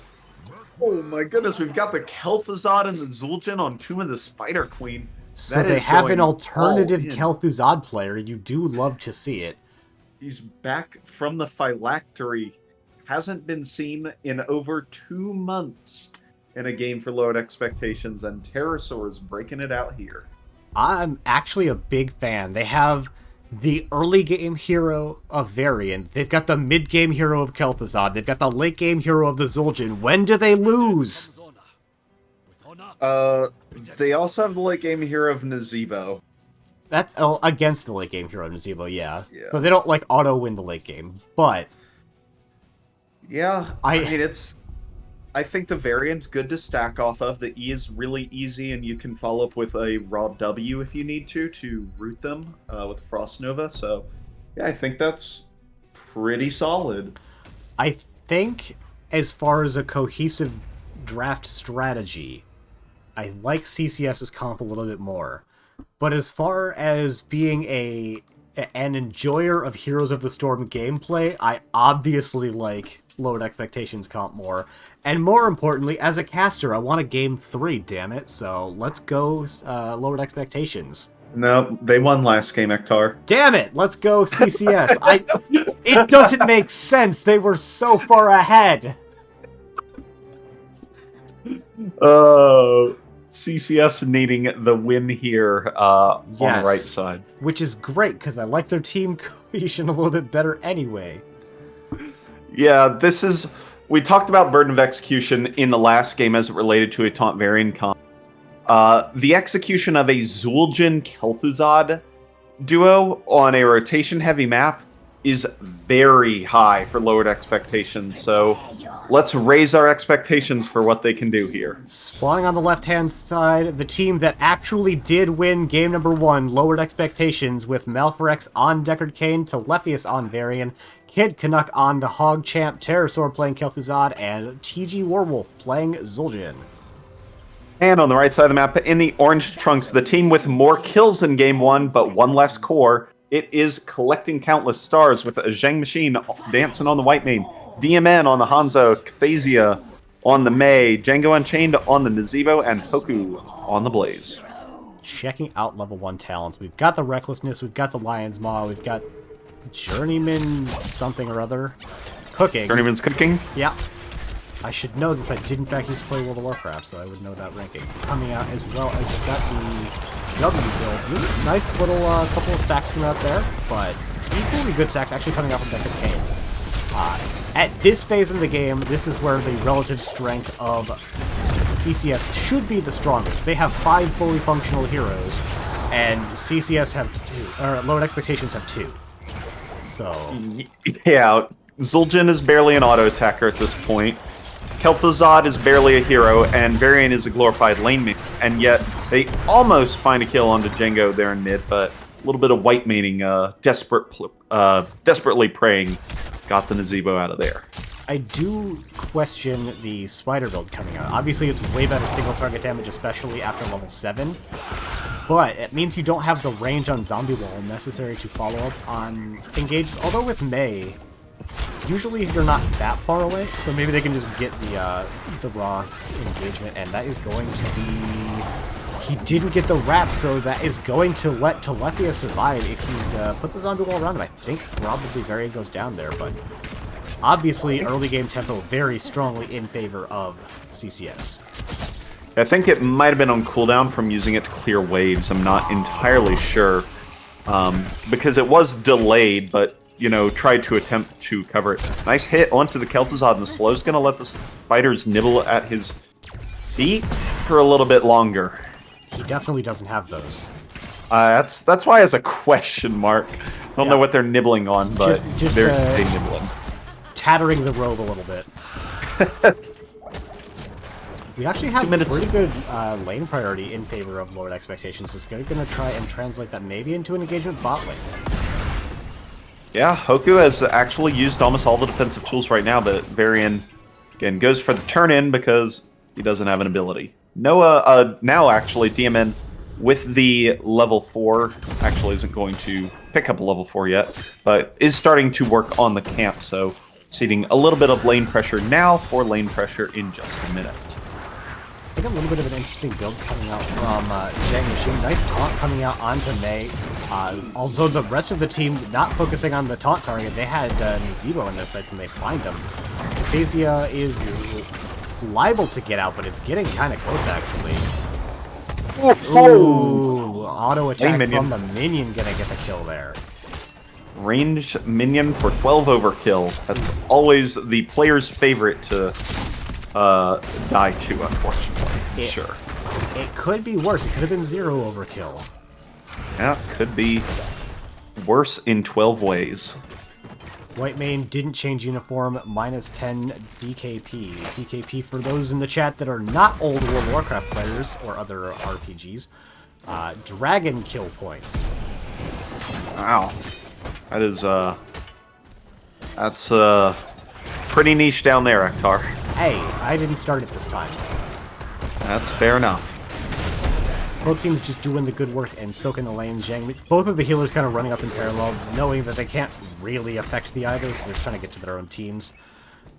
Oh my goodness, we've got the Kel'Thuzad and the Zul'jin on Tomb of the Spider Queen. So they have an alternative Kel'Thuzad player. You do love to see it. He's back from the phylactery. Hasn't been seen in over 2 months in a game for lowered expectations, and Pterosaur is breaking it out here. I'm actually a big fan. They have the early game hero of Varian. They've got the mid game hero of Kel'Thuzad. They've got the late game hero of the Zul'jin. When do they lose? They also have the late game hero of Nazebo. That's against the late game hero of Nazebo, yeah. So they don't like auto win the late game, but yeah, I mean I think the variant's good to stack off of. The E is really easy, and you can follow up with a raw W if you need to root them with Frost Nova. So, yeah, I think that's pretty solid. I think as far as a cohesive draft strategy, I like CCS's comp a little bit more. But as far as being an enjoyer of Heroes of the Storm gameplay, I obviously like Lowered Expectations comp more. And more importantly, as a caster, I want a game 3, damn it. So let's go Lowered Expectations. No, they won last game, Ektar. Damn it! Let's go CCS. It doesn't make sense. They were so far ahead. CCS needing the win here on the right side. Which is great, because I like their team cohesion a little bit better anyway. Yeah, we talked about Burden of Execution in the last game as it related to a Taunt Varian comp. The execution of a Zul'jin Kel'Thuzad duo on a rotation-heavy map is very high for lowered expectations, so let's raise our expectations for what they can do here. Spawning on the left-hand side, the team that actually did win game number 1, Lowered Expectations, with Malforex on Deckard Cain, Telephius on Varian, Kid Canuck on the Hog Champ, Pterosaur playing Kel'Thuzad, and TG Warwolf playing Zul'jin. And on the right side of the map, in the orange trunks, the team with more kills in game 1, but one less core. It is Collecting Countless Stars with a Zheng Machine dancing on the White Mane, DMN on the Hanzo, Cthasia on the Mei, Django Unchained on the Nazebo, and Hoku on the Blaze. Checking out level 1 talents. We've got the Recklessness, we've got the Lion's Maw, we've got Journeyman something or other. Cooking. Journeyman's cooking? Yeah. I should know this. I did in fact used to play World of Warcraft, so I would know that ranking. Coming out as well as we've got the W build. Really nice little couple of stacks coming out there, but equally good stacks actually coming out from Deckard Cain. At this phase in the game, this is where the relative strength of CCS should be the strongest. They have 5 fully functional heroes, and CCS have 2, or Lowered Expectations have 2. So yeah, Zul'jin is barely an auto attacker at this point. Kel'Thuzad is barely a hero, and Varian is a glorified lane mate, and yet they almost find a kill onto Django there in mid, but a little bit of white maining, desperately praying, got the Nazebo out of there. I do question the spider build coming out. Obviously, it's way better single target damage, especially after level 7, but it means you don't have the range on Zombie Wall necessary to follow up on engages, although with Mei, usually you're not that far away, so maybe they can just get the raw engagement, and that is going to be... He didn't get the wrap, so that is going to let Telephius survive if you put the zombie wall around him. I think probably Varian goes down there, but obviously early game tempo very strongly in favor of CCS. I think it might have been on cooldown from using it to clear waves. I'm not entirely sure, because it was delayed, but tried to attempt to cover it. Nice hit onto the Kel'Thuzad, and the slow's going to let the spiders nibble at his feet for a little bit longer. He definitely doesn't have those. That's why as a question mark. I don't know what they're nibbling on, but they're nibbling. Tattering the robe a little bit. We actually have pretty good lane priority in favor of Lowered Expectations. It's going to try and translate that maybe into an engagement bot lane. Yeah, Hoku has actually used almost all the defensive tools right now, but Varian, again, goes for the turn-in because he doesn't have an ability. Noah, now actually, DMN with the level 4, actually isn't going to pick up a level 4 yet, but is starting to work on the camp, so seeding a little bit of lane pressure now for lane pressure in just a minute. I think a little bit of an interesting build coming out from Zhang Yixing. Nice taunt coming out onto Mei. Although the rest of the team not focusing on the taunt target, they had Nazebo in their sights and they find him. Phasia is liable to get out, but it's getting kind of close actually. Ooh, auto attack from the minion gonna get the kill there. Range minion for 12 overkill. That's always the player's favorite to die to, unfortunately. Sure. It could be worse. It could have been 0 overkill. Yeah, could be worse in 12 ways. Whitemane didn't change uniform, -10 DKP. DKP, for those in the chat that are not old World of Warcraft players or other RPGs, dragon kill points. Wow. That is, that's, pretty niche down there, Ektar. Hey, I didn't start it this time. That's fair enough. Both teams just doing the good work and soaking the lane. Zhang, both of the healers kind of running up in parallel, knowing that they can't really affect the either, so they're trying to get to their own teams.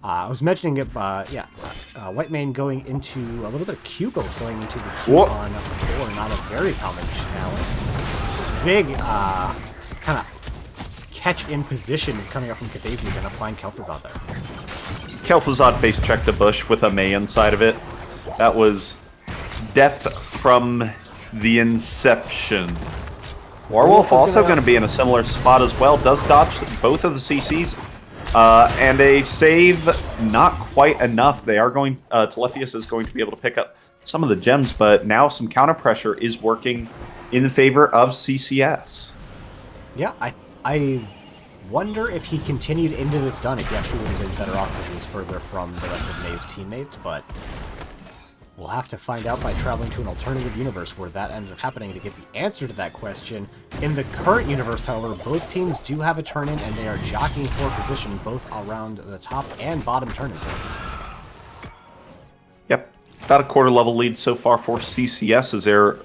I was mentioning it, Whitemane going into a little bit of Cubo going into the Q on 4, not a very common challenge. Big, kind of catch in position coming up from Khadazi, gonna find Kel'Thuzad there. Kel'Thuzad face checked a bush with a Mei inside of it. That was death from the inception. Warwolf also going to be in a similar spot as well. Does dodge both of the CCs. And a save, not quite enough. They are going, Telephius is going to be able to pick up some of the gems, but now some counter pressure is working in favor of CCS. Yeah, I wonder if he continued into this done, if he actually would have been better off because he was further from the rest of Mei's teammates, but we'll have to find out by traveling to an alternative universe where that ended up happening to get the answer to that question. In the current universe, however, both teams do have a turn-in, and they are jockeying for position both around the top and bottom turn-in points. Yep, about a quarter level lead so far for CCS as they're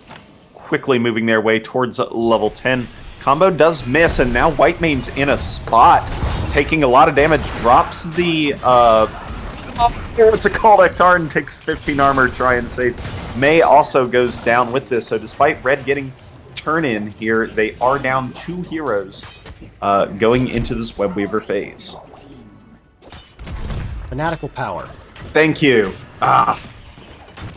quickly moving their way towards level 10. Combo does miss, and now Whitemane's in a spot, taking a lot of damage, drops the, what's it called, Ektar, and takes 15 armor, try and save. Mei also goes down with this, so despite Red getting turn-in here, they are down 2 heroes going into this Webweaver phase. Fanatical power. Thank you.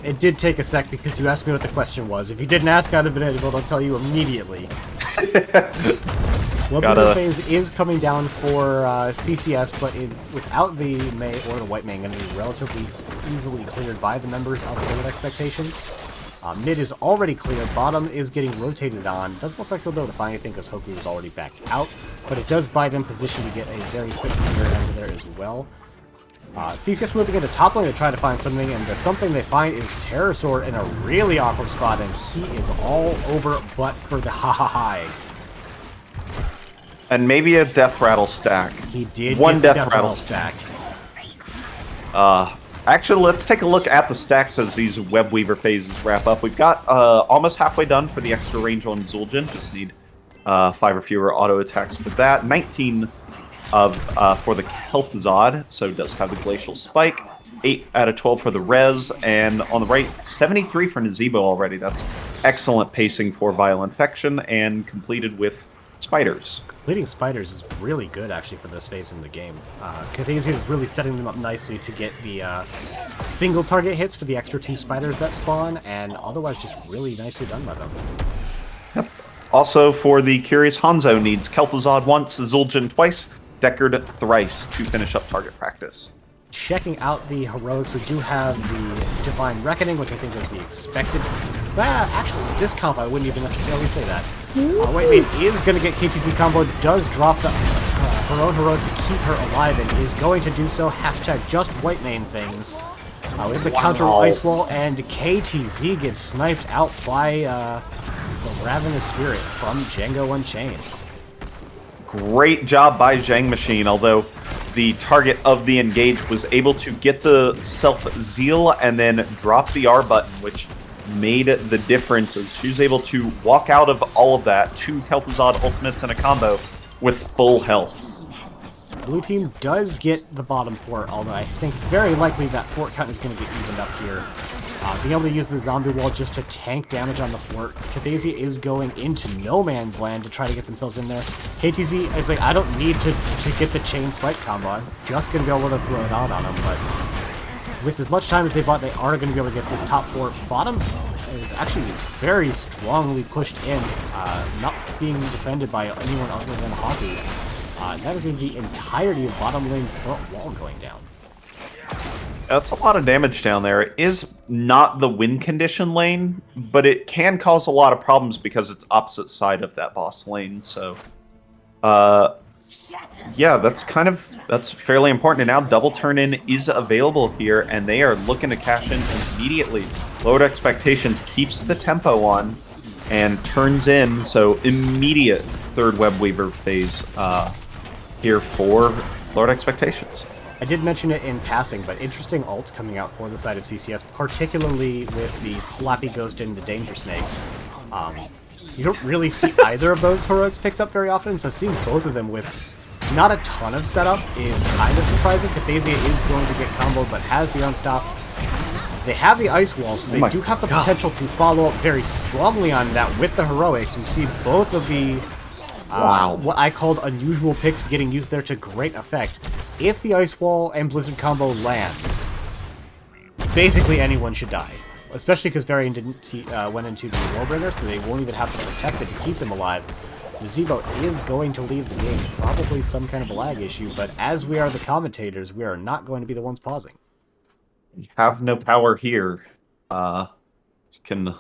It did take a sec because you asked me what the question was. If you didn't ask, I'd have been able to tell you immediately. Webweaver phase is coming down for CCS, but without the Mei or the Whitemane, going to be relatively easily cleared by the members of Lord Expectations. Mid is already clear, bottom is getting rotated on. Doesn't look like they'll be able to find anything because Hoku is already back out, but it does buy them position to get a very quick clear under there as well. CCS moving into top lane to try to find something, and the something they find is Terrorsaur in a really awkward spot, and he is all over but for the ha-ha-hi. And maybe a Death Rattle stack. He did one get Death Rattle stack. Actually, let's take a look at the stacks as these Webweaver phases wrap up. We've got almost halfway done for the extra range on Zul'jin. Just need 5 or fewer auto attacks for that. 19 for the Kel'Thuzad, so does have the Glacial Spike. 8 out of 12 for the Rez, and on the right, 73 for Nazebo already. That's excellent pacing for Vial Infection, and completed with Spiders. Completing Spiders is really good, actually, for this phase in the game. Khadazi is really setting them up nicely to get the single target hits for the extra 2 Spiders that spawn, and otherwise just really nicely done by them. Yep. Also, for the Curious Hanzo, needs Kel'Thuzad once, Zul'jin twice, Deckard thrice to finish up target practice. Checking out the heroics, we do have the Divine Reckoning, which I think was the expected. Actually, with this comp, I wouldn't even necessarily say that. Whitemane is going to get KTZ combo, does drop her own heroic to keep her alive, and is going to do so. Hashtag just Whitemane things. We have the counter Ice Wall, and KTZ gets sniped out by the Ravenous Spirit from Django Unchained. Great job by Zhang Machine, although the target of the engage was able to get the self-zeal and then drop the R button, which made the difference as she was able to walk out of all of that, 2 Kel'Thuzad ultimates and a combo, with full health. Blue team does get the bottom fort, although I think very likely that fort count is going to get evened up here. Being able to use the zombie wall just to tank damage on the fort. Kha'Thezia is going into no man's land to try to get themselves in there. KTZ is like, I don't need to get the chain spike combo. I'm just going to be able to throw it out on them, but with as much time as they bought, they are going to be able to get this top fort. Bottom is actually very strongly pushed in, not being defended by anyone other than Haku. That is going to be the entirety of bottom lane front wall going down. That's a lot of damage down there. It is not the win condition lane, but it can cause a lot of problems because it's opposite side of that boss lane. So, yeah, that's fairly important. And now double turn in is available here, and they are looking to cash in immediately. Lowered Expectations keeps the tempo on and turns in, so immediate third Web Weaver phase here for Lowered Expectations. I did mention it in passing, but interesting ults coming out for the side of CCS, particularly with the Slappy Ghost and the Danger Snakes. You don't really see either of those heroics picked up very often, so seeing both of them with not a ton of setup is kind of surprising. Kha'Thezia is going to get comboed, but has the unstop. They have the ice wall, so they do have the potential to follow up very strongly on that with the heroics. We see both of the what I called unusual picks getting used there to great effect. If the Ice Wall and Blizzard combo lands, basically anyone should die. Especially because Varian went into the Warbringer, so they won't even have to protect it to keep them alive. Nuzibo is going to leave the game, probably some kind of a lag issue, but as we are the commentators, we are not going to be the ones pausing. You have no power here. You can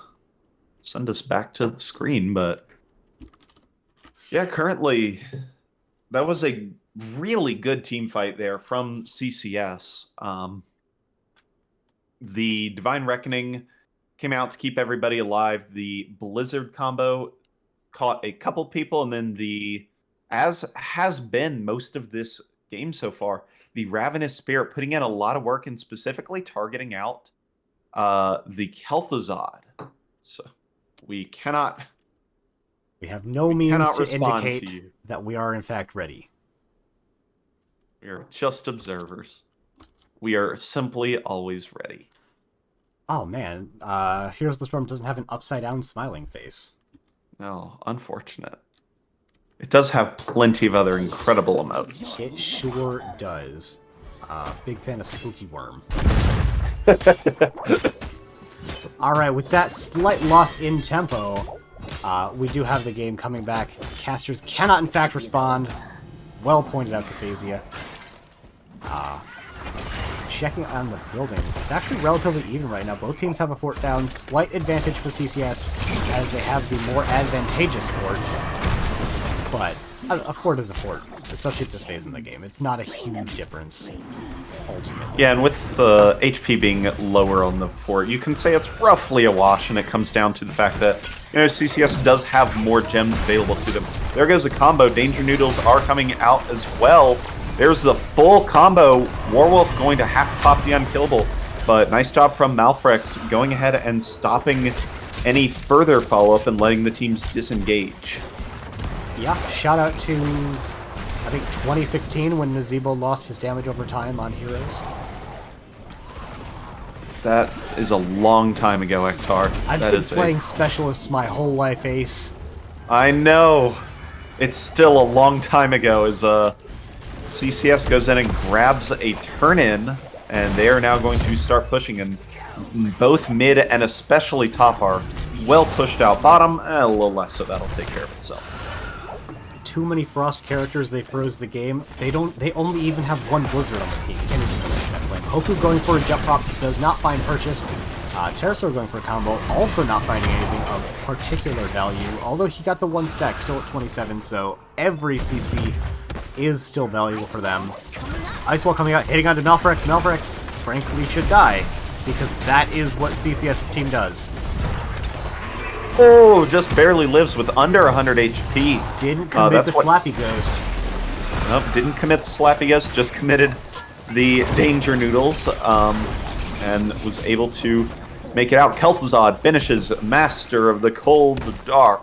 send us back to the screen, but yeah, currently that was a really good team fight there from CCS. The Divine Reckoning came out to keep everybody alive. The Blizzard combo caught a couple people, and then as has been most of this game so far, the Ravenous Spirit putting in a lot of work and specifically targeting out the Kel'Thuzad. So we have no means to indicate that we are in fact ready. We are just observers. We are simply always ready. Oh man, Heroes of the Storm doesn't have an upside down smiling face. No, unfortunate. It does have plenty of other incredible emotes. It sure does. Big fan of Spooky Worm. Alright, with that slight loss in tempo, we do have the game coming back. Casters cannot in fact respond. Well pointed out, Kha'Thezia. Checking on the buildings. It's actually relatively even right now. Both teams have a fort down. Slight advantage for CCS as they have the more advantageous fort. But a fort is a fort, especially at this phase in the game. It's not a huge difference, ultimately. Yeah, and with the HP being lower on the fort, you can say it's roughly a wash, and it comes down to the fact that, CCS does have more gems available to them. There goes a combo. Danger Noodles are coming out as well. There's the full combo. Warwolf going to have to pop the unkillable, but nice job from Malfrex going ahead and stopping any further follow-up and letting the teams disengage. Yeah, shout out to, I think, 2016 when Nuzibo lost his damage over time on Heroes. That is a long time ago, Ektar. I've been playing Specialists my whole life, Ace. I know. It's still a long time ago as CCS goes in and grabs a turn-in, and they are now going to start pushing, and both mid and especially top are well pushed out. Bottom, a little less, so that'll take care of itself. Too many Frost characters, they froze the game. They only even have one Blizzard on the team. Can't even finish that play. Hoku going for a jump prop, does not find purchase. Pterosaur going for a combo, also not finding anything of particular value, although he got the one stack, still at 27, so every CC is still valuable for them. Ice Wall coming out, hitting onto Malfrex. Malfrex, frankly, should die, because that is what CCS's team does. Oh, just barely lives with under 100 HP. Didn't commit the Slappy Ghost. Nope, didn't commit the Slappy Ghost, just committed the Danger Noodles, and was able to make it out. Kel'Thuzad finishes Master of the Cold Dark.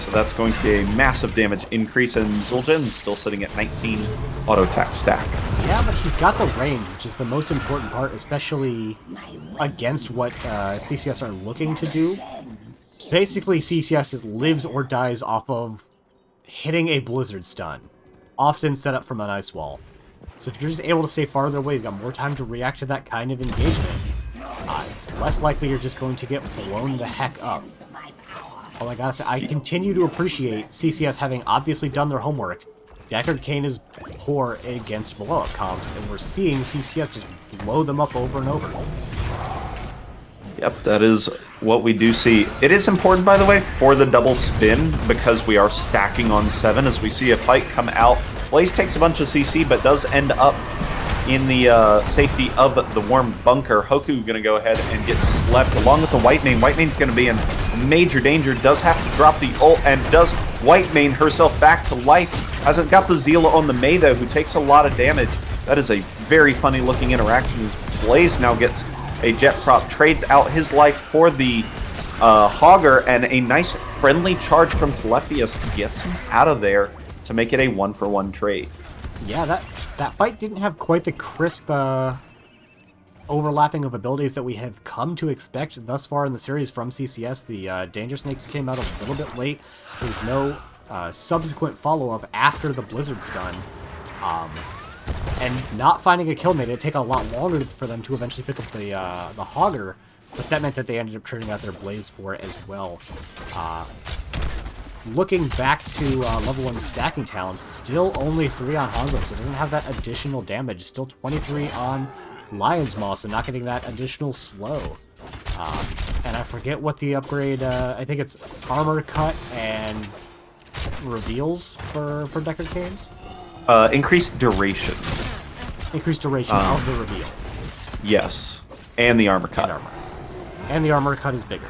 So that's going to be a massive damage increase, and Zul'jin still sitting at 19 auto attack stack. Yeah, but he's got the range, which is the most important part, especially against what CCS are looking to do. Basically, CCS lives or dies off of hitting a Blizzard stun, often set up from an ice wall. So if you're just able to stay farther away, you've got more time to react to that kind of engagement. It's less likely you're just going to get blown the heck up. Well, I gotta say, I continue to appreciate CCS having obviously done their homework. Deckard Cain is poor against blow-up comps, and we're seeing CCS just blow them up over and over. Yep, that is what we do see. It is important, by the way, for the double spin, because we are stacking on 7 as we see a fight come out. Blaze takes a bunch of CC, but does end up in the safety of the warm bunker. Hoku going to go ahead and get slept along with the Whitemane. Whitemane's going to be in major danger, does have to drop the ult, and does Whitemane herself back to life. Hasn't got the Zeal on the Mei, though, who takes a lot of damage. That is a very funny looking interaction. Blaze now gets a jet prop, trades out his life for the Hogger, and a nice friendly charge from Telefius gets him out of there to make it a 1-for-1 trade. Yeah, that fight didn't have quite the crisp overlapping of abilities that we have come to expect thus far in the series from CCS. The Danger Snakes came out a little bit late. There was no subsequent follow-up after the Blizzard stun. And not finding a kill made it take a lot longer for them to eventually pick up the Hogger, but that meant that they ended up turning out their Blaze for it as well. Looking back to level 1 stacking talents, still only 3 on Hanzo, so it doesn't have that additional damage. Still 23 on Lion's Maw, so not getting that additional slow. And I forget what the upgrade, I think it's Armor Cut and Reveals for Deckard Cains? Increased duration. Increased duration of the reveal. Yes, and the Armor Cut. And the Armor Cut is bigger.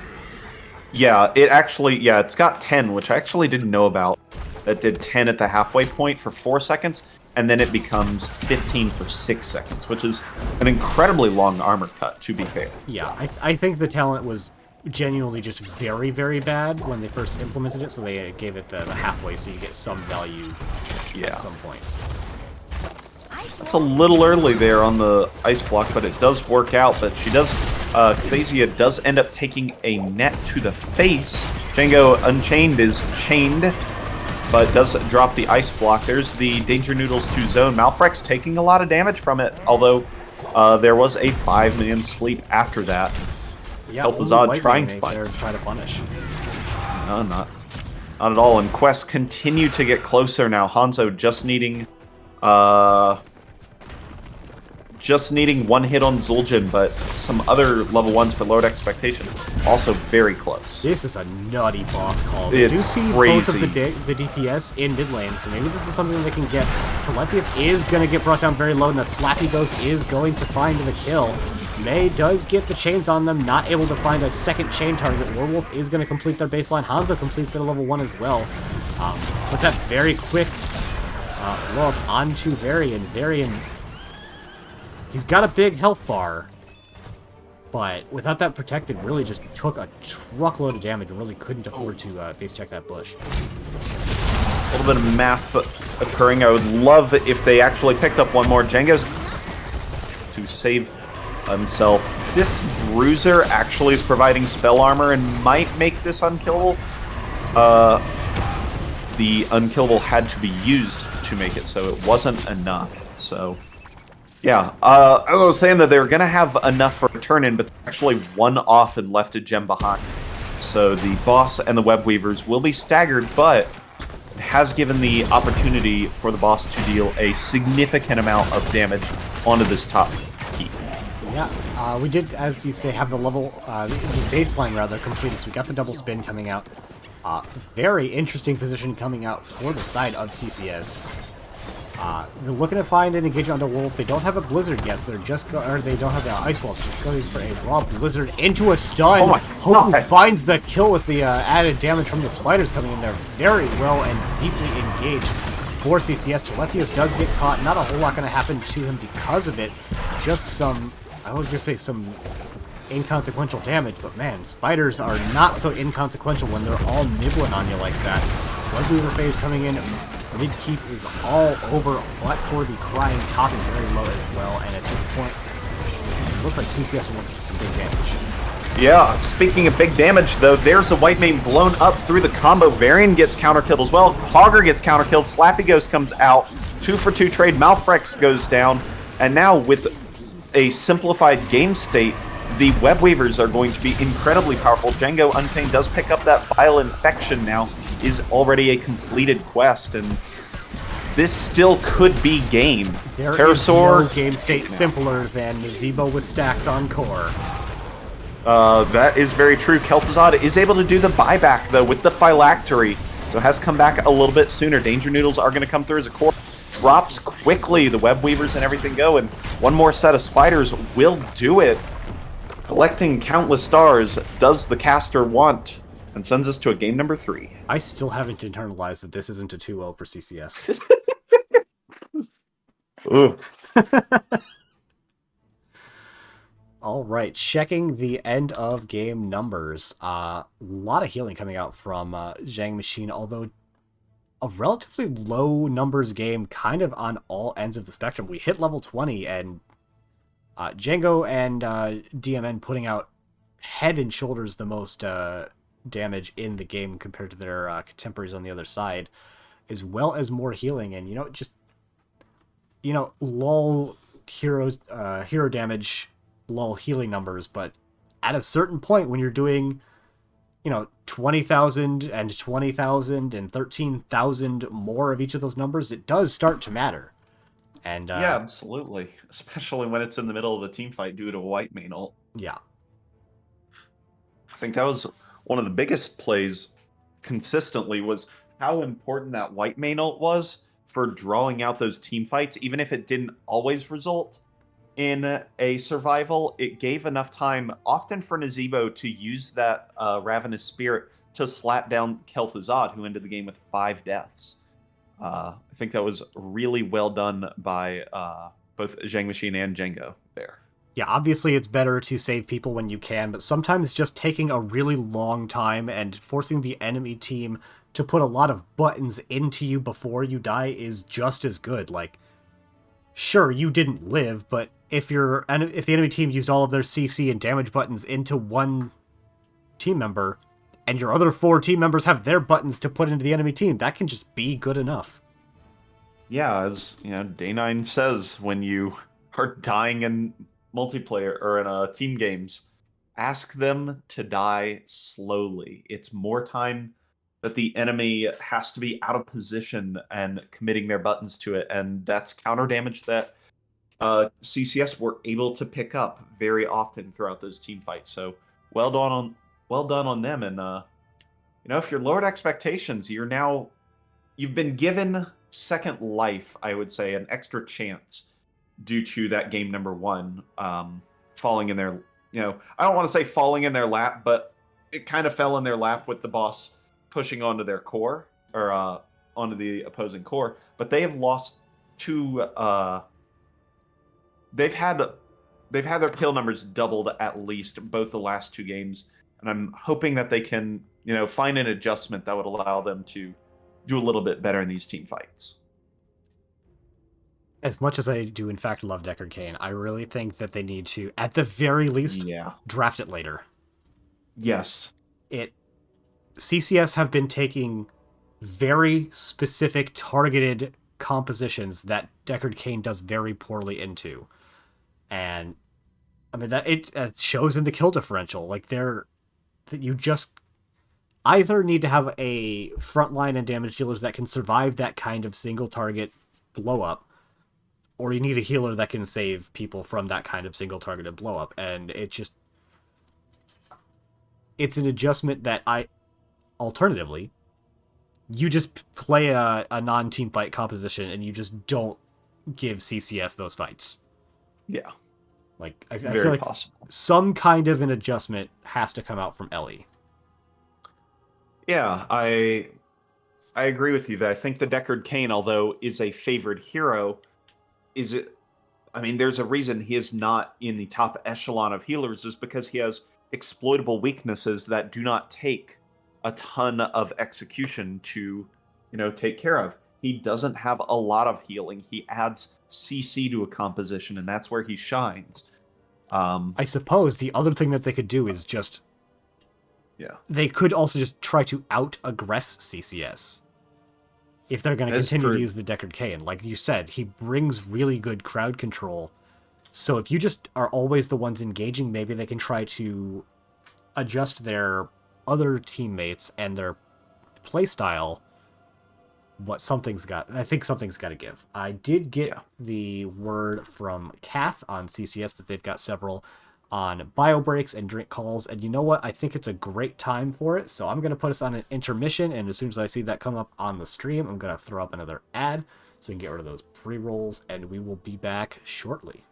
Yeah, it's got 10, which I actually didn't know about. It did 10 at the halfway point for 4 seconds, and then it becomes 15 for 6 seconds, which is an incredibly long armor cut, to be fair. Yeah, I think the talent was genuinely just very, very bad when they first implemented it, so they gave it the halfway so you get some value at some point. That's a little early there on the ice block, but it does work out. But she does, Thasia does end up taking a net to the face. Django Unchained is chained, but does drop the ice block. There's the Danger Noodles to zone. Malfrex taking a lot of damage from it, although there was a 5-man sleep after that. Yeah, Kel'Thuzad trying to fight. There to try to punish. No, not at all. And quests continue to get closer now. Hanzo just needing one hit on Zul'jin, but some other level 1s for lowered expectations. Also very close. This is a nutty boss call. It's we do see crazy. both of the DPS in mid lane, so maybe this is something they can get. Telepius is going to get brought down very low, and the Slappy Ghost is going to find the kill. Mei does get the chains on them, not able to find a second chain target. Werewolf is going to complete their baseline. Hanzo completes their level 1 as well. But that very quick blow up onto Varian. Varian, he's got a big health bar, but without that protected, really just took a truckload of damage and really couldn't afford to base check that bush. A little bit of math occurring. I would love if they actually picked up one more. Django's to save himself. This Bruiser actually is providing spell armor and might make this unkillable. The unkillable had to be used to make it, so it wasn't enough. So, yeah. I was saying that they were going to have enough for a turn-in, but actually one off and left a gem behind. So the boss and the web weavers will be staggered, but it has given the opportunity for the boss to deal a significant amount of damage onto this top keep. Yeah, we did, as you say, have the level, the baseline rather completed, so we got the double spin coming out. Very interesting position coming out for the side of CCS. They're looking to find an engagement on the wolf. They don't have a blizzard yet. So they're just or they don't have the ice wall. So they're going for a raw blizzard into a stun. Oh my Hope God. finds the kill with the added damage from the spiders coming in there very well and deeply engaged for CCS. Telefius does get caught. Not a whole lot going to happen to him because of it. Just some, I was going to say some inconsequential damage, but man, spiders are not so inconsequential when they're all nibbling on you like that. Bloodweaver phase coming in. Mid-keep is all over, but for the crying top is very low as well, and at this point, it looks like CCS will get some big damage. Yeah, speaking of big damage, though, there's a white main blown up through the combo. Varian gets counter-killed as well. Hogger gets counter-killed. Slappy Ghost comes out. 2-for-2 trade. Malfrex goes down. And now, with a simplified game state, the Web Weavers are going to be incredibly powerful. Django Untamed does pick up that Vile Infection now. Is already a completed quest, and this still could be game. There Pterosaur, is no game state simpler than Nazebo with stacks on core. That is very true. Kel'Thuzad is able to do the buyback, though, with the Phylactery, so has come back a little bit sooner. Danger Noodles are going to come through as a core. Drops quickly. The Web Weavers and everything go, and one more set of spiders will do it. Collecting countless stars does the caster want, and sends us to a game number 3. I still haven't internalized that this isn't a 2-0 for CCS. Ooh. All right, checking the end of game numbers. A lot of healing coming out from Zhang Machine, although a relatively low numbers game kind of on all ends of the spectrum. We hit level 20, and Django and DMN putting out head and shoulders the most damage in the game compared to their contemporaries on the other side, as well as more healing. And just lull hero damage, lull healing numbers, but at a certain point when you're doing 20,000 and 20,000 and 13,000 more of each of those numbers, it does start to matter. And yeah, absolutely, especially when it's in the middle of the team fight due to a white main ult. Yeah, I think that was one of the biggest plays consistently, was how important that white main ult was for drawing out those team fights. Even if it didn't always result in a survival, it gave enough time, often for Nazebo, to use that Ravenous Spirit to slap down Kel'Thuzad, who ended the game with 5 deaths. I think that was really well done by both Zhang Machine and Django there. Yeah, obviously it's better to save people when you can, but sometimes just taking a really long time and forcing the enemy team to put a lot of buttons into you before you die is just as good. Like, sure, you didn't live, but if the enemy team used all of their CC and damage buttons into one team member, and your other 4 team members have their buttons to put into the enemy team, that can just be good enough. Yeah, as Day9 says, when you are dying in multiplayer or in team games, ask them to die slowly. It's more time that the enemy has to be out of position and committing their buttons to it, and that's counter damage that CCS were able to pick up very often throughout those team fights. So well done on them. And if you're lowered expectations, you've been given second life, I would say, an extra chance due to that game number 1 falling in their, I don't want to say falling in their lap, but it kind of fell in their lap with the boss pushing onto their core, or onto the opposing core. But they have lost 2. They've had their kill numbers doubled at least both the last 2 games, and I'm hoping that they can find an adjustment that would allow them to do a little bit better in these team fights. As much as I do, in fact, love Deckard Cain, I really think that they need to, at the very least, draft it later. Yes. CCS have been taking very specific, targeted compositions that Deckard Cain does very poorly into. And, I mean, that it shows in the kill differential. Like, you just either need to have a frontline and damage dealers that can survive that kind of single target blow up, or you need a healer that can save people from that kind of single targeted blow up. And it's an adjustment that alternatively, you just play a non-team fight composition and you just don't give CCS those fights. Yeah. Like, I Very feel like possible. some kind of an adjustment has to come out from Ellie. Yeah, I agree with you that I think the Deckard Cain, although is a favored hero, is it I mean, there's a reason he is not in the top echelon of healers, is because he has exploitable weaknesses that do not take a ton of execution to, take care of. He doesn't have a lot of healing. He adds CC to a composition, and that's where he shines. I suppose the other thing that they could do is just... Yeah. They could also just try to out-aggress CCS. If they're going to That's continue true. to use the Deckard Cain. Like you said, he brings really good crowd control. So if you just are always the ones engaging, maybe they can try to adjust their other teammates and their playstyle. I think something's got to give. I did get the word from Kath on CCS that they've got several on bio breaks and drink calls, and you know what? I think it's a great time for it, so I'm going to put us on an intermission, and as soon as I see that come up on the stream, I'm going to throw up another ad so we can get rid of those pre-rolls, and we will be back shortly.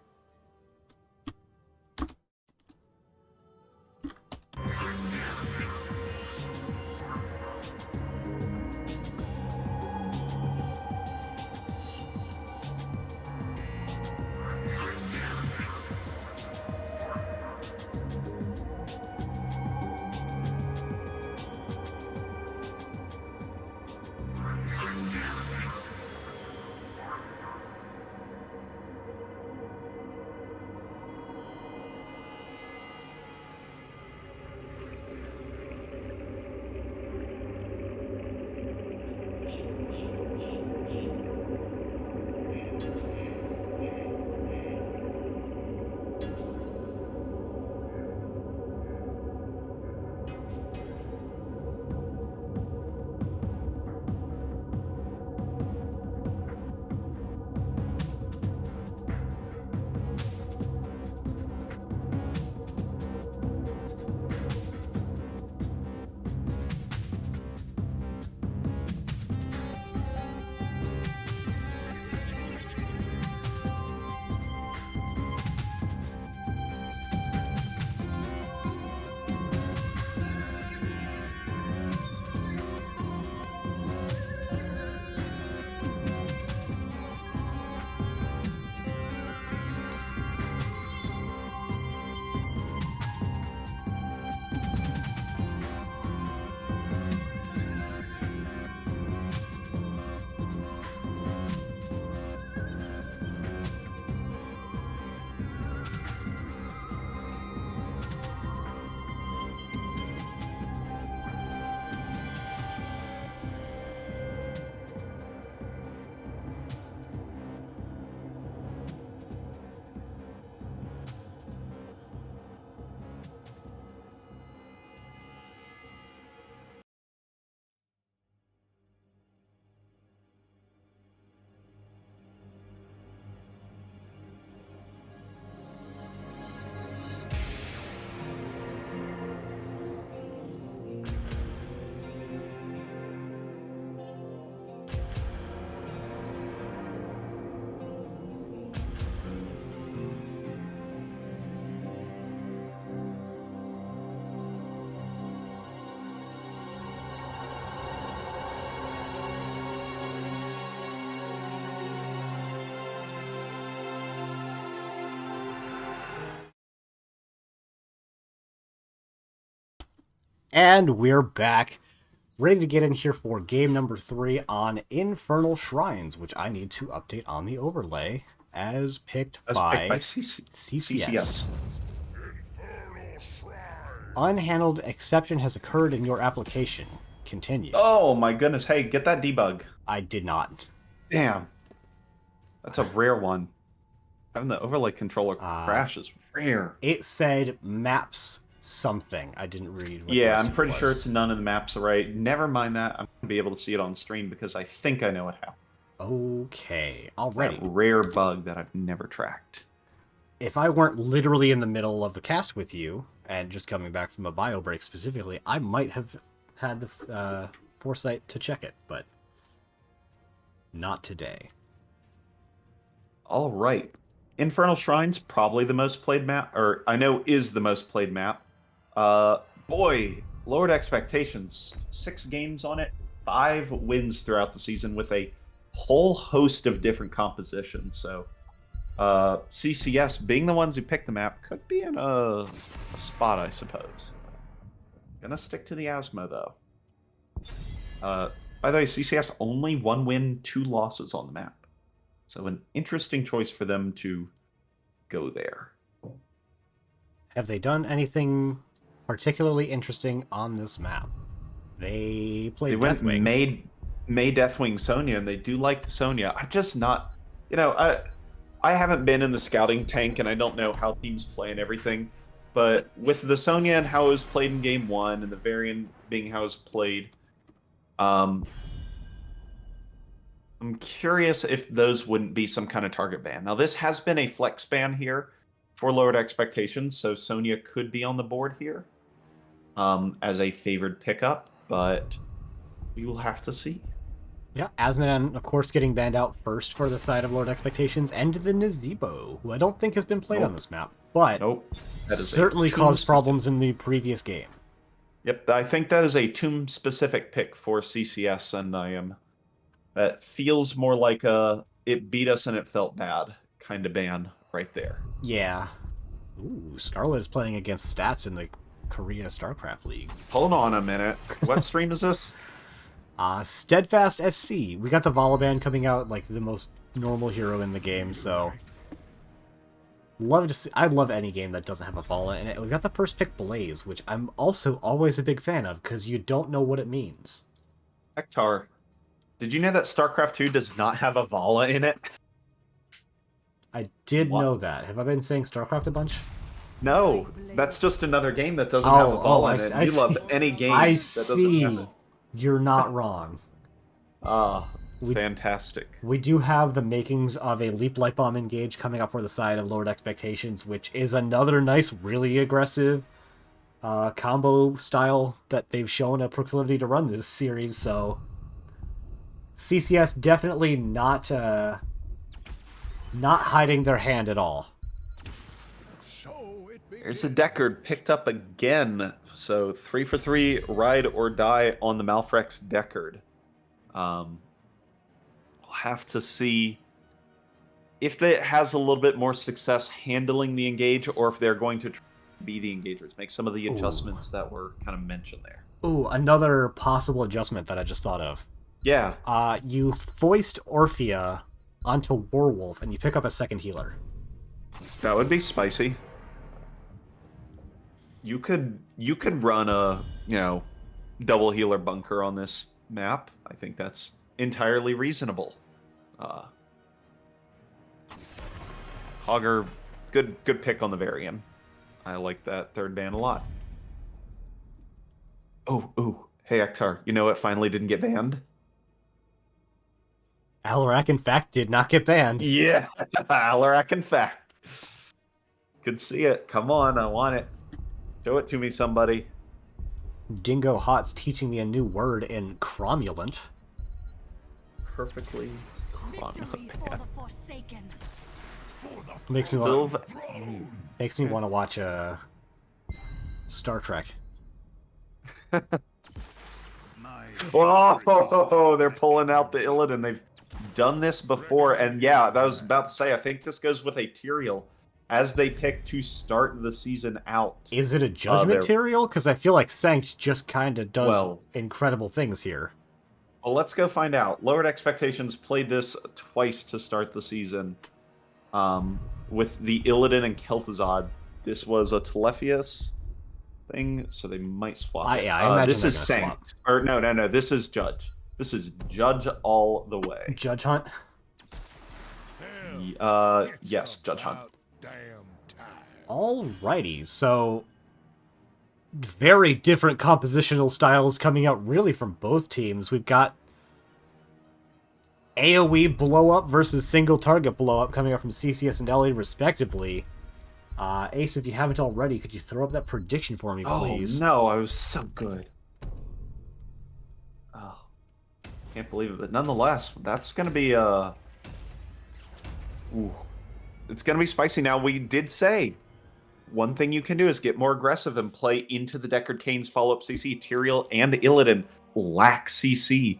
And we're back, ready to get in here for game number 3 on Infernal Shrines, which I need to update on the overlay as picked by CCS. Unhandled exception has occurred in your application. Continue. Oh my goodness. Hey, get that debug. I did not. Damn. That's a rare one. Having the overlay controller crash is rare. It said maps something. I didn't read what Yeah, I'm pretty sure it's none of the maps are right. Never mind that. I'm going to be able to see it on stream because I think I know what happened. Okay, alrighty. That rare bug that I've never tracked. If I weren't literally in the middle of the cast with you, and just coming back from a bio break specifically, I might have had the foresight to check it, but not today. All right. Infernal Shrine's probably the most played map, or I know is the most played map. Boy, lowered expectations. 6 games on it, 5 wins throughout the season with a whole host of different compositions. So, CCS being the ones who picked the map could be in a spot, I suppose. Gonna stick to the Asmo though. By the way, CCS only 1 win, 2 losses on the map. So an interesting choice for them to go there. Have they done anything particularly interesting on this map? They played Deathwing. May Deathwing Sonya, and they do like the Sonya. I'm just not, I haven't been in the scouting tank, and I don't know how teams play and everything. But with the Sonya and how it was played in Game 1, and the variant being how it was played, I'm curious if those wouldn't be some kind of target ban. Now, this has been a flex ban here for lowered expectations, so Sonya could be on the board here as a favored pickup, but we will have to see. Yeah, Asmodan, of course, getting banned out first for the side of lowered expectations, and the Nazebo, who I don't think has been played on this map, but certainly caused problems in the previous game. Yep, I think that is a tomb-specific pick for CCS, and that feels more like a it beat us and it felt bad kind of ban right there. Yeah. Ooh, Scarlet is playing against Stats in the Korea StarCraft League. Hold on a minute. What stream is this? Steadfast SC. We got the Volibear coming out, like the most normal hero in the game, so love to see. I love any game that doesn't have a Vala in it. We got the first pick Blaze, which I'm also always a big fan of because you don't know what it means. Hector, did you know that StarCraft 2 does not have a Vala in it? I did know that. Have I been saying StarCraft a bunch? No, that's just another game that doesn't have a Vala in it. You love any game that doesn't have it. You're not wrong. Fantastic. We do have the makings of a Leap Light Bomb Engage coming up for the side of lowered expectations, which is another nice, really aggressive combo style that they've shown a proclivity to run this series, so CCS definitely not hiding their hand at all. There's a Deckard picked up again. So 3 for 3, ride or die on the Malfrex Deckard. We'll have to see if it has a little bit more success handling the engage, or if they're going to be the engagers, make some of the adjustments that were kind of mentioned there. Ooh, another possible adjustment that I just thought of. Yeah. You foist Orphea onto Warwolf, and you pick up a second healer. That would be spicy. You could run a double healer bunker on this map. I think that's entirely reasonable. Hogger, good pick on the Varian. I like that third ban a lot. Oh, hey Ektar, you know what finally didn't get banned? Alarak, in fact, did not get banned. Yeah, Alarak, in fact. Could see it. Come on, I want it. Show it to me, somebody. Dingo Hot's teaching me a new word in cromulent. Perfectly cromulent. Makes me want to watch Star Trek. Oh, they're pulling out the Illidan. They've done this before, and yeah, that was about to say, I think this goes with a Tyrael as they pick to start the season out. Is it a judgment Tyrael? Because I feel like Sanct just kind of does incredible things here. Well, let's go find out. Lowered Expectations played this twice to start the season. With the Illidan and Kel'Thuzad. This was a Telephius thing, so they might swap it. Yeah, I imagine this is Sanct. Or no, this is Judge. This is Judge all the way. Judge Hunt? Yes, Judge Hunt. Alrighty, so very different compositional styles coming out really from both teams. We've got AoE blow-up versus single target blow-up coming out from CCS and LA respectively. Ace, if you haven't already, could you throw up that prediction for me, please? Oh no, I was so good. Oh. Can't believe it, but nonetheless, that's going to be ooh, it's going to be spicy. Now, we did say one thing you can do is get more aggressive and play into the Deckard Cain's follow-up CC. Tyrael and Illidan lack CC,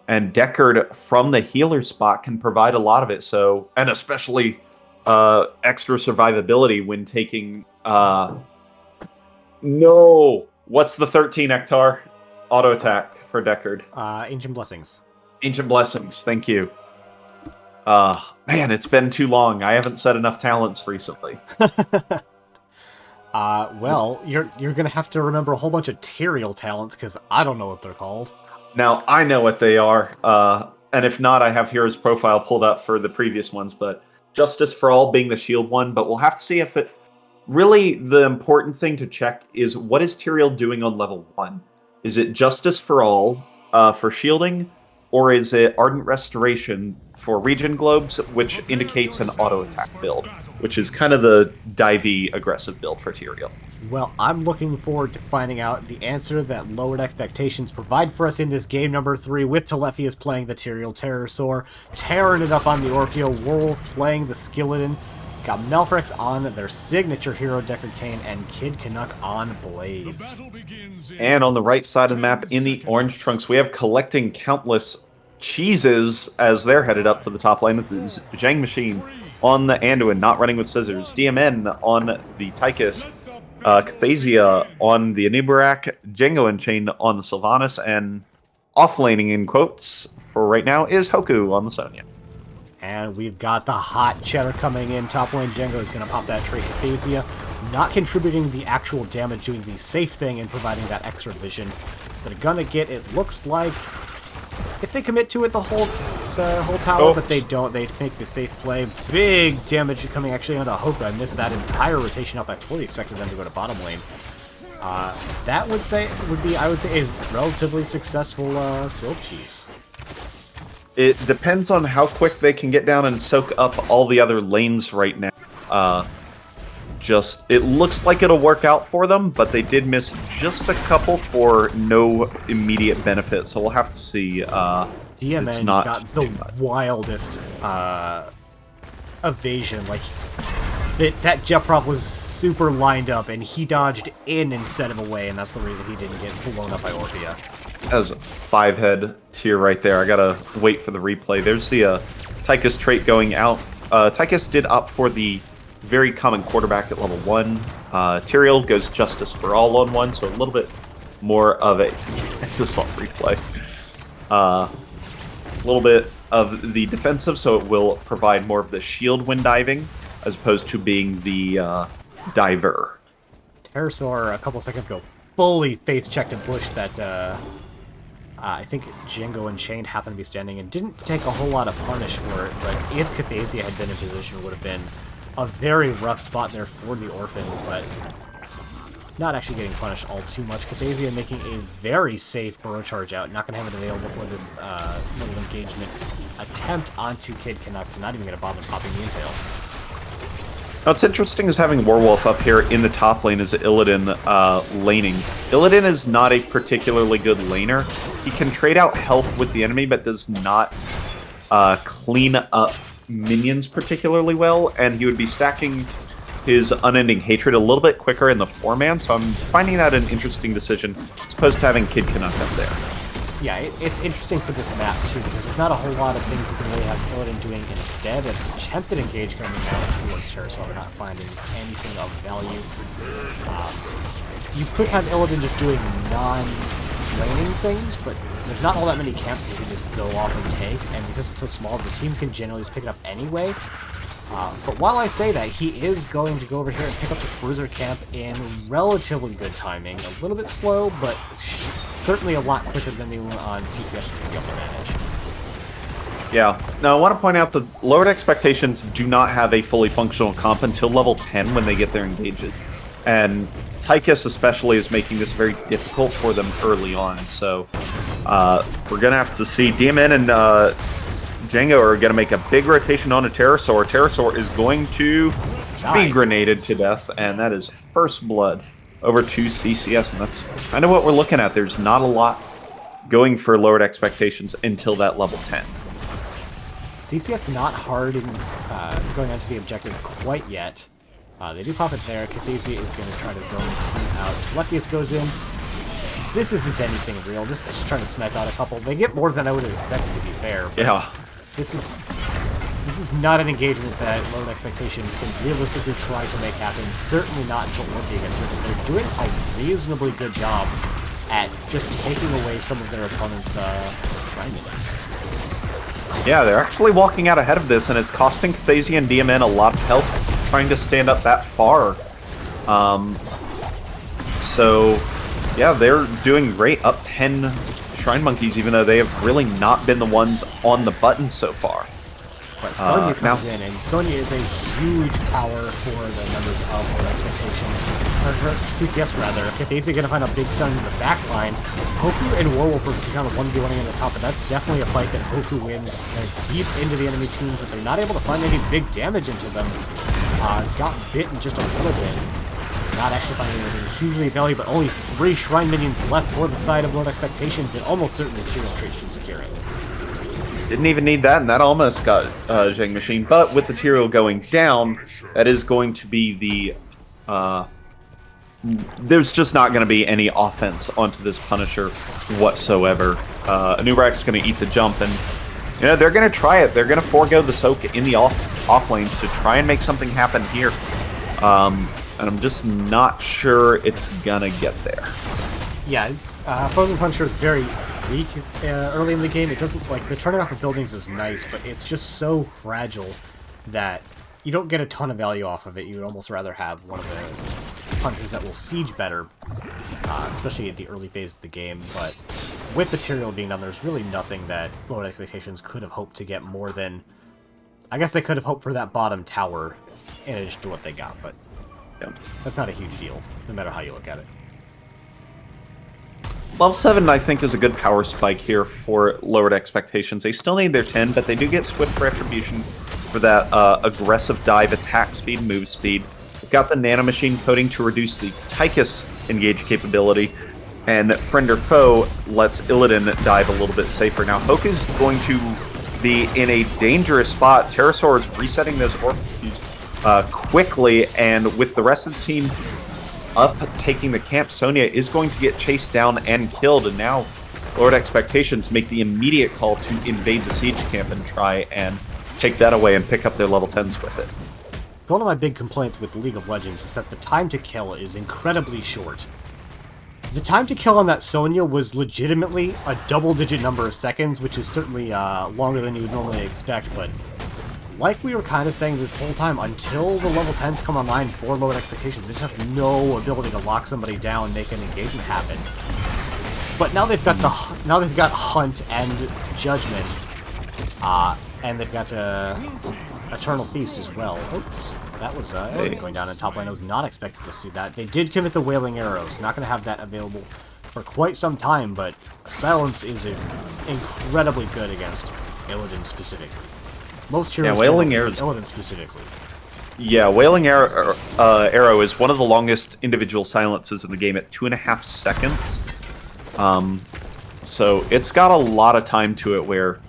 and Deckard from the healer spot can provide a lot of it. So, and especially extra survivability when taking no. What's the 13 Ektar auto attack for Deckard? Ancient Blessings. Ancient Blessings. Thank you. Man, it's been too long. I haven't said enough talents recently. Well, you're gonna have to remember a whole bunch of Tyrael talents because I don't know what they're called. Now I know what they are, and if not, I have Hero's profile pulled up for the previous ones. But Justice for All being the shield one, but we'll have to see if it. Really, the important thing to check is what is Tyrael doing on level 1? Is it Justice for All for shielding, or is it Ardent Restoration for regen globes, which indicates an auto attack build, which is kind of the divey aggressive build for Tyrael. Well, I'm looking forward to finding out the answer that Lowered Expectations provide for us in this game number 3, with Telefius playing the Tyrael Terrorsaur, tearing it up on the Orpheo, Werewolf playing the Skeleton, got Melfrex on their signature hero Deckard Cain, and Kid Canuck on Blaze. And on the right side of the map, in the orange trunks, we have Collecting Countless Cheeses as they're headed up to the top lane. This is Zhang Machine on the Anduin, not running with scissors. DMN on the Tychus. Cathasia on the Anibarak. Django Unchained on the Sylvanas. And offlaning in quotes for right now is Hoku on the Sonya. And we've got the hot cheddar coming in. Top lane Django is going to pop that trait Cathasia, not contributing the actual damage, doing the safe thing and providing that extra vision. They're going to get, it looks like, if they commit to it, the whole tower, but they don't. They make the safe play. Big damage coming actually onto Hoku. I missed that entire rotation up. I fully expected them to go to bottom lane. That would be, I would say, a relatively successful Silk Cheese. It depends on how quick they can get down and soak up all the other lanes right now. It looks like it'll work out for them, but they did miss just a couple for no immediate benefit, so we'll have to see. DMN got the wildest evasion. Like, that Jeffrop was super lined up, and he dodged in instead of away, and that's the reason he didn't get blown up by Orphea. That was a 5-head tier right there. I gotta wait for the replay. There's the Tychus trait going out. Tychus did opt for the very common quarterback at level 1. Tyrael goes Justice for All on 1, so a little bit more of a assault replay. A little bit of the defensive, so it will provide more of the shield when diving, as opposed to being the diver. Terrorsaur, a couple seconds ago, fully face-checked a bush that I think Django Unchained happened to be standing and didn't take a whole lot of punish for it, but if Cathasia had been in position, it would have been a very rough spot there for the Orphan, but not actually getting punished all too much. Cathasia making a very safe burrow charge out, not going to have it available for this little engagement attempt onto Kid Canuck, so not even going to bother popping the impale. What's interesting is having Werewolf up here in the top lane as Illidan laning. Illidan is not a particularly good laner. He can trade out health with the enemy, but does not clean up minions particularly well, and he would be stacking his Unending Hatred a little bit quicker in the 4-man, so I'm finding that an interesting decision, as opposed to having Kid Canuck up there. Yeah, it's interesting for this map, too, because there's not a whole lot of things you can really have Illidan doing instead. An attempted engage coming down towards her, so we're not finding anything of value. You could have Illidan just doing non-laning things, but there's not all that many camps that you can just go off and take, and because it's so small, the team can generally just pick it up anyway. But while I say that, he is going to go over here and pick up this Bruiser camp in relatively good timing. A little bit slow, but certainly a lot quicker than anyone on CCS can pick up advantage. Yeah. Now, I want to point out that Lowered Expectations do not have a fully functional comp until level 10 when they get their engages. And Tychus especially is making this very difficult for them early on. So we're going to have to see DMN and Django are going to make a big rotation on a Terrorsaur. Terrorsaur is going to be grenaded to death, and that is first blood over to CCS, and that's kind of what we're looking at. There's not a lot going for lowered expectations until that level 10. CCS not hard in going onto the objective quite yet. They do pop it there. Cathezia is going to try to zone the team out. Lepheus goes in. This isn't anything real. This is just trying to smack out a couple. They get more than I would have expected, to be fair. Yeah. This is not an engagement that lowered expectations can realistically try to make happen. Certainly not until working against her. They're doing a reasonably good job at just taking away some of their opponent's shrine minions. Yeah, they're actually walking out ahead of this, and it's costing Cathezia and DMN a lot of health trying to stand up that far. So, yeah, they're doing great. Up 10 Shrine Monkeys, even though they have really not been the ones on the button so far. But Sonya comes in, and Sonya is a huge power for the members of Lowered Expectations. Or CCS, rather. Cathezia going to find a big stun in the back line. Hoku and Werewolf are kind of 1v1ing in the top, but that's definitely a fight that Hoku wins deep into the enemy team, but they're not able to find any big damage into them. Got bitten just a little bit. Not actually finding anything hugely valuable, but only 3 Shrine Minions left for the side of Lowered Expectations, and almost certainly material traits should secure it. Didn't even need that, and that almost got Zheng Machine. But with the Tyrael going down, that is going to be the... there's just not going to be any offense onto this Punisher whatsoever. Anubrak is going to eat the jump, and you know they're going to try it. They're going to forego the soak in the off lanes to try and make something happen here. And I'm just not sure it's going to get there. Yeah, Frozen Punisher is very weak early in the game. It doesn't, like, the turning off of buildings is nice, but it's just so fragile that you don't get a ton of value off of it. You would almost rather have one of the Punishers that will siege better, especially at the early phase of the game. But with the Tyrael being done, there's really nothing that Lowered Expectations could have hoped to get more than... I guess they could have hoped for that bottom tower in addition to what they got, but yeah, that's not a huge deal, no matter how you look at it. Level 7, I think, is a good power spike here for Lowered Expectations. They still need their 10, but they do get Swift Retribution for that aggressive dive, attack speed, move speed. They've got the Nanomachine coating to reduce the Tychus engage capability, and Friend or Foe lets Illidan dive a little bit safer. Now, Hoke is going to be in a dangerous spot. Pterosaur is resetting those Orpheus quickly, and with the rest of the team up taking the camp, Sonya is going to get chased down and killed, and now Lowered Expectations make the immediate call to invade the siege camp and try and take that away and pick up their level 10s with it. One of my big complaints with League of Legends is that the time to kill is incredibly short. The time to kill on that Sonya was legitimately a double-digit number of seconds, which is certainly longer than you would normally expect, but like we were kind of saying this whole time, until the level 10s come online for Lowered Expectations, they just have no ability to lock somebody down, make an engagement happen. But now they've got Hunt and Judgment, and they've got Eternal Feast as well. Oops, that was going down in top lane. I was not expecting to see that. They did commit the Wailing Arrows. Not going to have that available for quite some time, but Silence is incredibly good against Illidan specifically. Most heroes Wailing Arrows, Illidan specifically. Yeah, Wailing Arrow is one of the longest individual silences in the game at 2.5 seconds. So it's got a lot of time to it where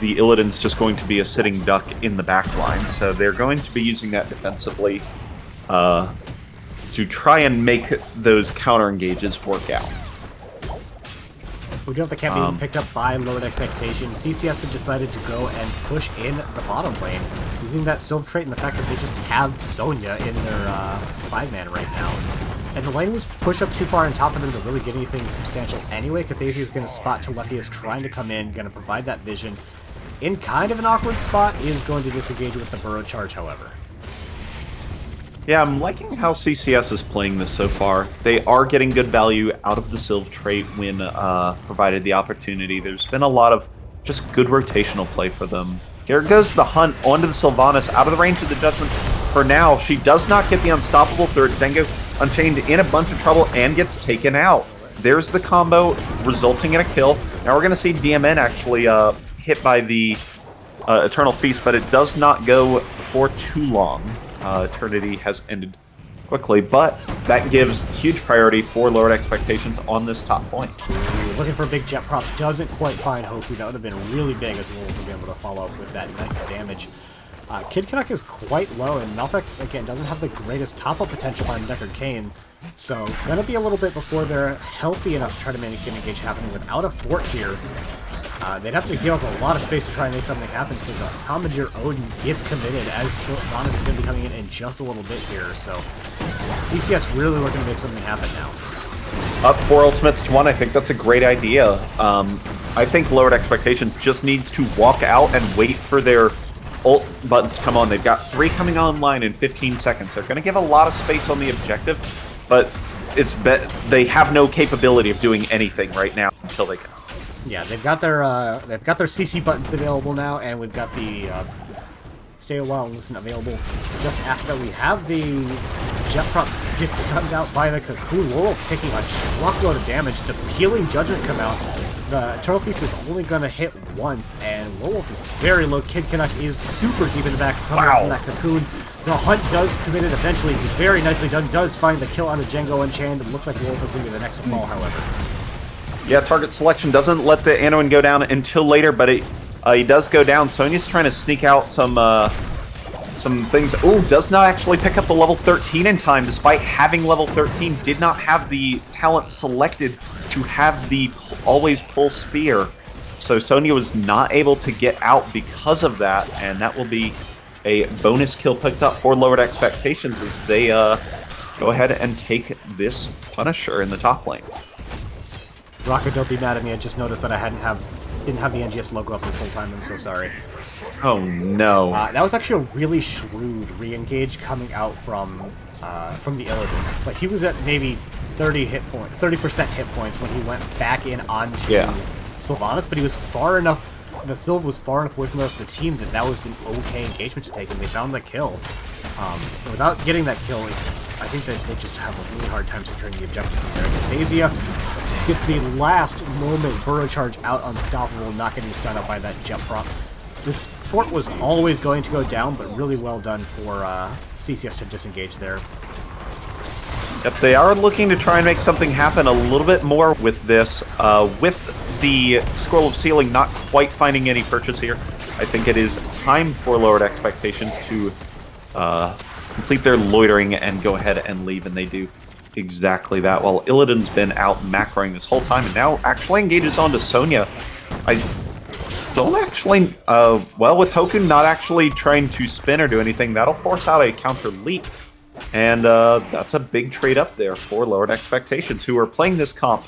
the Illidan's just going to be a sitting duck in the back line. So they're going to be using that defensively to try and make those counter engages work out. We do have the camp being picked up by Lowered Expectations. CCS have decided to go and push in the bottom lane, using that Sylph trait and the fact that they just have Sonya in their 5-man right now. And the lane was pushed up too far on top of them to really get anything substantial anyway. Cathezia is going to spot Telephius trying to come in, going to provide that vision. In kind of an awkward spot, is going to disengage with the Burrow Charge, however. Yeah, I'm liking how CCS is playing this so far. They are getting good value out of the Sylph trait when provided the opportunity. There's been a lot of just good rotational play for them. Here goes the Hunt onto the Sylvanas, out of the range of the Judgment for now. She does not get the Unstoppable third. Zengo Unchained in a bunch of trouble and gets taken out. There's the combo, resulting in a kill. Now we're going to see DMN actually hit by the Eternal Feast, but it does not go for too long. Eternity has ended quickly, but that gives huge priority for lowered expectations on this top point. Ooh, looking for a big jet prop, doesn't quite find Hoku. That would have been really big as Wolf would be able to follow up with that nice damage. Kid Canuck is quite low, and Nofex, again, doesn't have the greatest top-up potential on Deckard Cain, so gonna be a little bit before they're healthy enough to try to make an engage happening without a fort here. They'd have to give up a lot of space to try and make something happen, so the Commandeer Odin gets committed as Sylvanas is going to be coming in just a little bit here, so CCS really looking to make something happen now. Up 4 ultimates to 1, I think that's a great idea. I think Lowered Expectations just needs to walk out and wait for their ult buttons to come on. They've got 3 coming online in 15 seconds. They're going to give a lot of space on the objective, but they have no capability of doing anything right now until they can. Yeah, they've got their CC buttons available now, and we've got the Stay a While and Listen available. Just after that, we have the Jet Prop get stunned out by the Cocoon. Wolf taking a truckload of damage. The Peeling Judgment come out. The Turtle Feast is only going to hit once, and Wolf is very low. Kid Canuck is super deep in the back, coming out from that Cocoon. The hunt does commit it eventually. Very nicely done. Does find the kill on a Django Unchained. It looks like Wolf is going to be the next ball, however. Yeah, target selection doesn't let the Anowin go down until later, but he does go down. Sonya's trying to sneak out some things. Ooh, does not actually pick up the level 13 in time, despite having level 13. Did not have the talent selected to have the always pull spear. So Sonya was not able to get out because of that, and that will be a bonus kill picked up for Lowered Expectations as they go ahead and take this Punisher in the top lane. Rocco, don't be mad at me. I just noticed that I didn't have the NGS logo up this whole time. I'm so sorry. Oh no! That was actually a really shrewd re-engage coming out from the Illidan. Like he was at maybe 30% hit points when he went back in onto Sylvanas, but he was far enough. The Sylv was far enough away from the rest of the team that was an okay engagement to take, and they found the kill. Without getting that kill, I think that they just have a really hard time securing the objective there. Dazia gets the last moment burrow charge out unstoppable, not getting stunned up by that jet prop. This fort was always going to go down, but really well done for CCS to disengage there. Yep, they are looking to try and make something happen a little bit more with this. With the Scroll of Sealing not quite finding any purchase here, I think it is time for Lowered Expectations to complete their loitering and go ahead and leave, and they do exactly that. While Illidan's been out macroing this whole time and now actually engages onto Sonya. I don't actually, well, with Hoku not actually trying to spin or do anything, that'll force out a counter leap. And that's a big trade up there for Lowered Expectations, who are playing this comp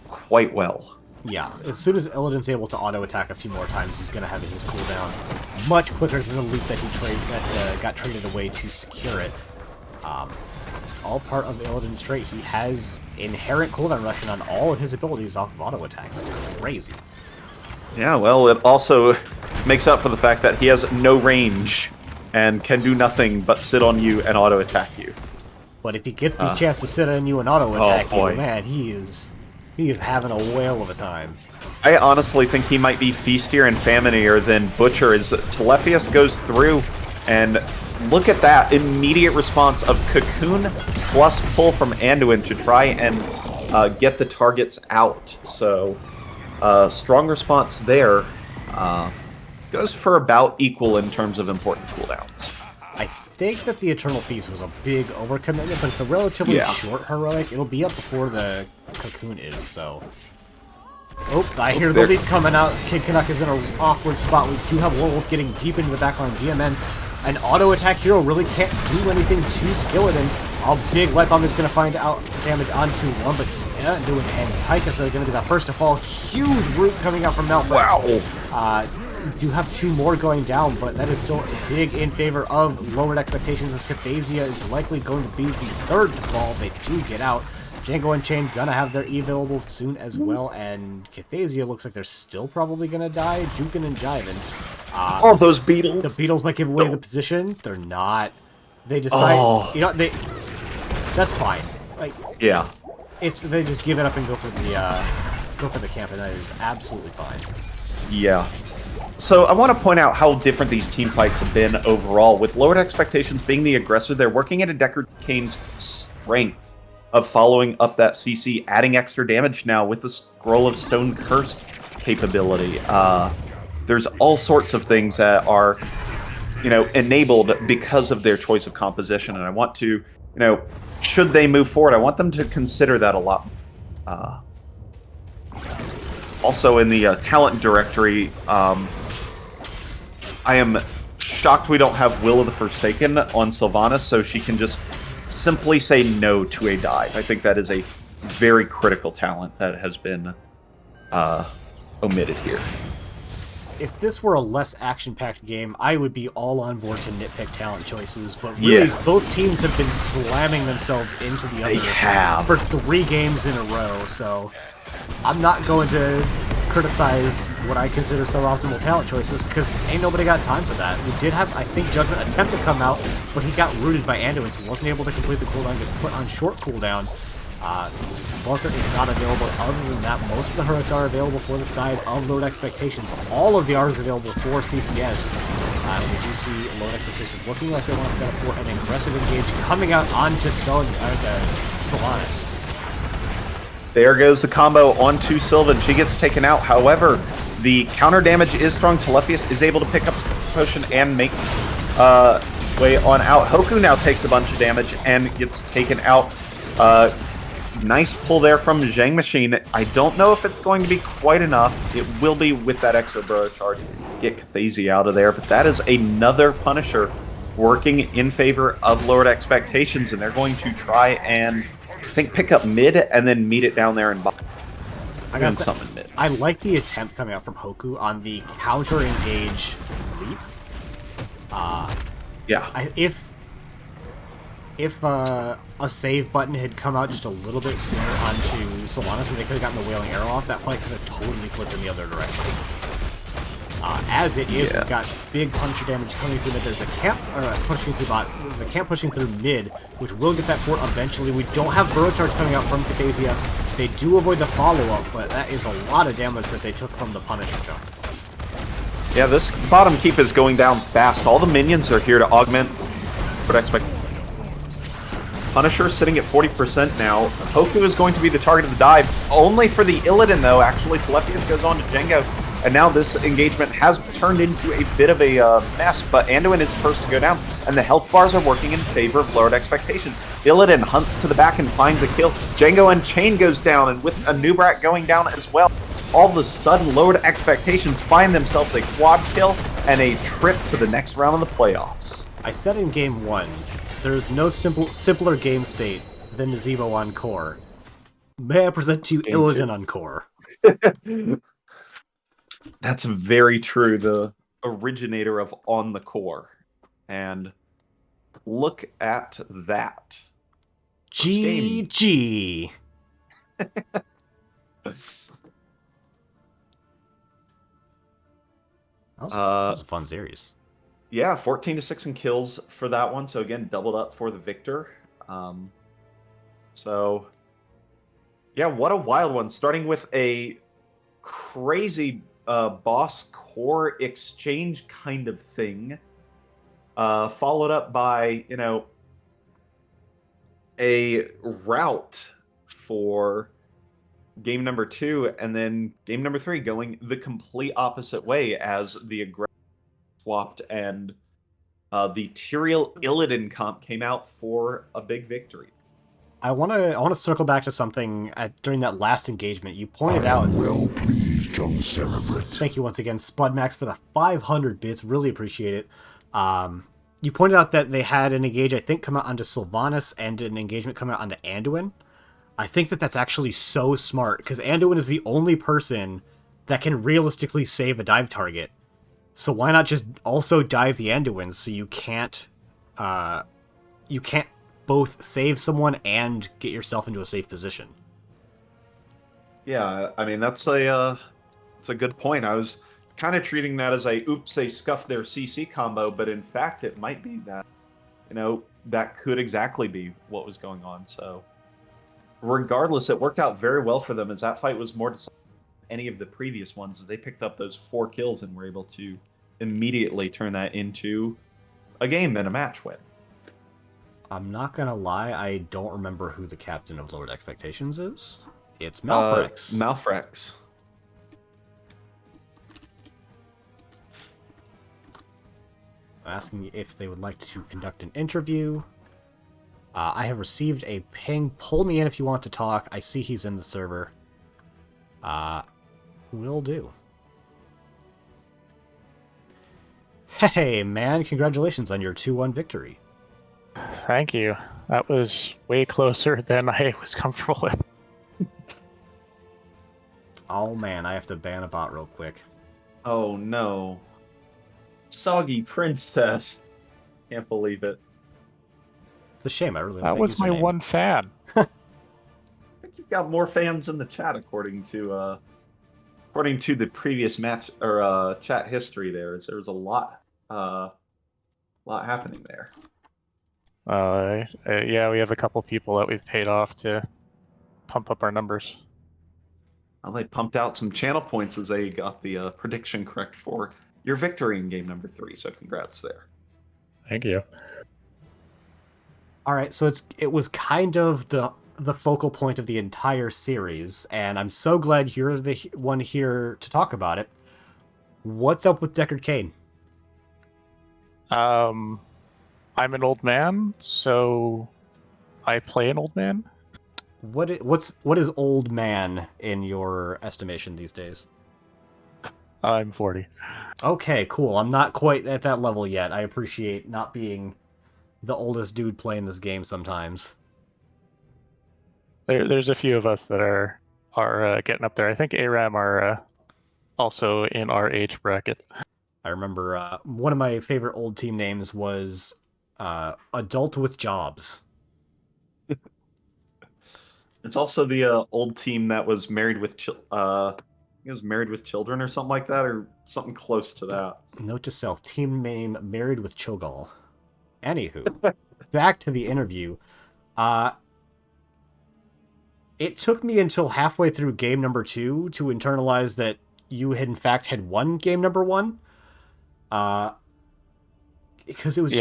quite well. Yeah, as soon as Illidan's able to auto-attack a few more times, he's going to have his cooldown much quicker than the leap that he got traded away to secure it. All part of Illidan's trait. He has inherent cooldown reduction on all of his abilities off of auto-attacks. It's crazy. Yeah, well, it also makes up for the fact that he has no range and can do nothing but sit on you and auto-attack you. But if he gets the chance to sit on you and auto-attack you, man, he is having a whale of a time. I honestly think he might be feastier and faminier than Butcher as Telephius goes through, and look at that immediate response of Cocoon plus pull from Anduin to try and get the targets out. So, strong response there. Goes for about equal in terms of important cooldowns. I think that the Eternal Feast was a big overcommitment, but it's a relatively short heroic. It'll be up before the Cocoon is, so... Oh, I hear the leap coming out. Kid Canuck is in an awkward spot. We do have Werewolf getting deep into the backline. DMN, an auto-attack hero, really can't do anything to Skeleton. A big light bomb is going to find out damage onto one, but Anduin and Tychus are going to be the first to fall. Huge root coming out from Malphite. Wow! We do have 2 more going down, but that is still big in favor of Lowered Expectations, as Cathasia is likely going to be the third to fall. They do get out. Django Unchained gonna have their E available soon as well, and Cathasia looks like they're still probably gonna die. Jukin and Jiven. Oh, those beetles! The beetles might give away the position. They're not. They decide. You know, that's fine. Like, yeah. They just give it up and go for the camp, and that is absolutely fine. Yeah. So I want to point out how different these team fights have been overall. With Lowered Expectations being the aggressor, they're working at a Deckard Cain's strength of following up that CC, adding extra damage now with the Scroll of Stone Curse capability. There's all sorts of things that are, enabled because of their choice of composition. And I want to, should they move forward, I want them to consider that a lot. Also in the talent directory, I am shocked we don't have Will of the Forsaken on Sylvanas, so she can just simply say no to a dive. I think that is a very critical talent that has been omitted here. If this were a less action-packed game, I would be all on board to nitpick talent choices, but really, both teams have been slamming themselves into the other for 3 games in a row, so I'm not going to criticize what I consider suboptimal talent choices, because ain't nobody got time for that. We did have, I think, Judgment attempt to come out, but he got rooted by Anduin, so he wasn't able to complete the cooldown, gets put on short cooldown. Bunker is not available. Other than that, most of the heroics are available for the side of Lowered Expectations. All of the R's available for CCS. We do see Lowered Expectations looking like they want to set up for an aggressive engage coming out onto Sylvanas. There goes the combo onto Sylvan. She gets taken out. However, the counter damage is strong. Telefius is able to pick up potion and make way on out. Hoku now takes a bunch of damage and gets taken out. Nice pull there from Zhang Machine. I don't know if it's going to be quite enough. It will be with that extra burrow charge. Get Cathazy out of there, but that is another Punisher working in favor of Lowered Expectations, and they're going to try and pick up mid and then meet it down there and bottom. I got something mid. I like the attempt coming out from Hoku on the counter engage leap. Yeah. If a save button had come out just a little bit sooner onto Sylvanas, and they could have gotten the Wailing Arrow off, that fight could have totally flipped in the other direction. As it is, we've got big Punisher damage coming through mid. There's a camp pushing through bot. There's a camp pushing through mid, which will get that fort eventually. We don't have Burrow Charge coming out from Cathazia. They do avoid the follow-up, but that is a lot of damage that they took from the Punisher jump. Yeah, this bottom keep is going down fast. All the minions are here to augment what I expect. Punisher sitting at 40% now. Hoku is going to be the target of the dive. Only for the Illidan, though. Actually, Telefius goes on to Django. And now this engagement has turned into a bit of a mess, but Anduin is first to go down, and the health bars are working in favor of Lowered Expectations. Illidan hunts to the back and finds a kill. Django and Chain goes down, and with a Nubrak going down as well, all of a sudden Lowered Expectations find themselves a quad kill and a trip to the next round of the playoffs. I said in Game 1, there's no simpler game state than the Zebo on core. May I present to you Illidan on core? That's very true. The originator of On the Core. And look at that. GG. That was a fun series. Yeah, 14-6 in kills for that one. So again, doubled up for the victor. So yeah, what a wild one. Starting with a crazy boss core exchange kind of thing, followed up by a route for game number 2, and then game number 3 going the complete opposite way as the aggressor swapped and the Tyrael Illidan comp came out for a big victory. I want to circle back to something during that last engagement. You pointed out. Well pleased, young Cerebrate. Thank you once again, Spudmax, for the 500 bits. Really appreciate it. You pointed out that they had an engage, I think, come out onto Sylvanas and an engagement come out onto Anduin. I think that's actually so smart, because Anduin is the only person that can realistically save a dive target. So why not just also dive the Anduin so you can't both save someone and get yourself into a safe position. Yeah, I mean, that's a good point. I was kind of treating that as oops, they scuffed their CC combo, but in fact, it might be that, that could exactly be what was going on. So regardless, it worked out very well for them, as that fight was more any of the previous ones is they picked up those 4 kills and were able to immediately turn that into a game and a match win. I'm not gonna lie, I don't remember who the captain of Lowered Expectations is. It's Malfrex. Malfrex. Asking if they would like to conduct an interview. I have received a ping. Pull me in if you want to talk. I see he's in the server. Will do. Hey, man, congratulations on your 2-1 victory. Thank you. That was way closer than I was comfortable with. Oh, man, I have to ban a bot real quick. Oh no. Soggy Princess. Can't believe it. It's a shame, I really That was my one fan. I think you've got more fans in the chat according to the previous match or chat history. There was a lot happening there. Yeah, we have a couple people that we've paid off to pump up our numbers. Well, they pumped out some channel points as they got the prediction correct for your victory in game number 3. So congrats there. Thank you. All right, so it was kind of the focal point of the entire series, and I'm so glad you're the one here to talk about it. What's up with Deckard Cain? I'm an old man, so I play an old man. What is old man in your estimation these days? I'm 40. Okay, cool. I'm not quite at that level yet. I appreciate not being the oldest dude playing this game sometimes. There's a few of us that are getting up there. I think ARAM are also in our age bracket. I remember one of my favorite old team names was Adult with Jobs. It's also the old team that was married with it was married with children or something like that, or something close to that. Note to self: team name Married with Chogal. Anywho, back to the interview. It took me until halfway through game number 2 to internalize that you had in fact had won game number 1. Because it was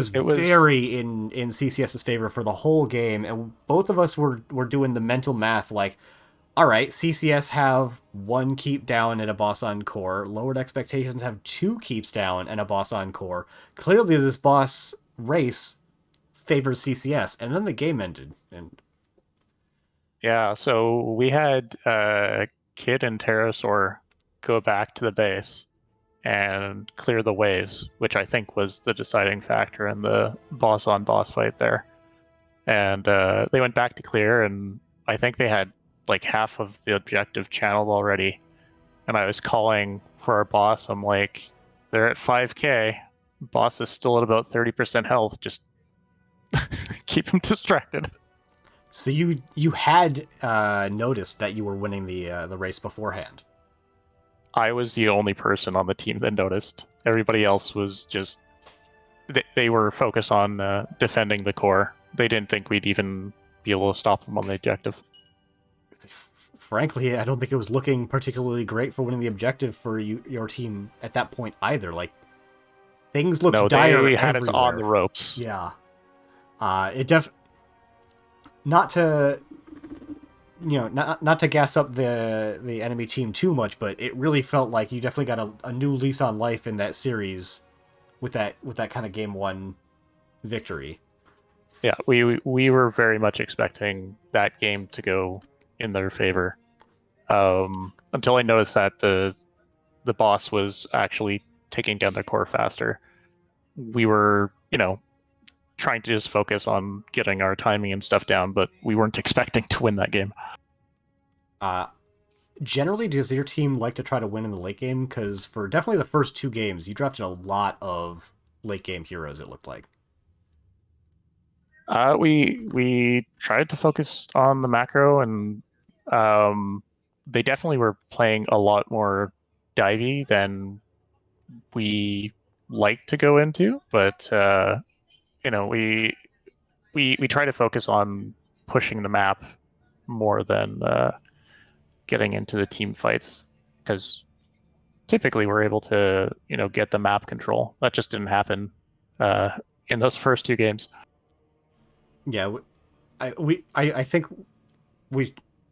very in CCS's favor for the whole game, and both of us were doing the mental math like, all right, CCS have 1 keep down and a boss on core. Lowered Expectations have 2 keeps down and a boss on core. Clearly this boss race favors CCS, and then the game ended. And yeah, so we had Kid and Pterosaur go back to the base and clear the waves, which I think was the deciding factor in the boss-on-boss fight there. And they went back to clear, and I think they had like half of the objective channeled already. And I was calling for our boss. I'm like, they're at 5k. Boss is still at about 30% health. Just keep him distracted. so you had noticed that you were winning the race beforehand. I was the only person on the team that noticed. Everybody else was just... They were focused on defending the core. They didn't think we'd even be able to stop them on the objective. Frankly, I don't think it was looking particularly great for winning the objective for your team at that point either. Like, things looked dire they had us on everywhere. the ropes. Yeah. Not to... not to gas up the enemy team too much, but it really felt like you definitely got a new lease on life in that series with that kind of game 1 victory. Yeah, we were very much expecting that game to go in their favor. Until I noticed that the boss was actually taking down their core faster. We were, trying to just focus on getting our timing and stuff down, but we weren't expecting to win that game. Generally, does your team like to try to win in the late game? Because for definitely the first 2 games, you drafted a lot of late game heroes, it looked like. We tried to focus on the macro, and they definitely were playing a lot more divey than we like to go into, but we try to focus on pushing the map more than getting into the team fights, because typically we're able to, get the map control. That just didn't happen in those first 2 games. Yeah, I think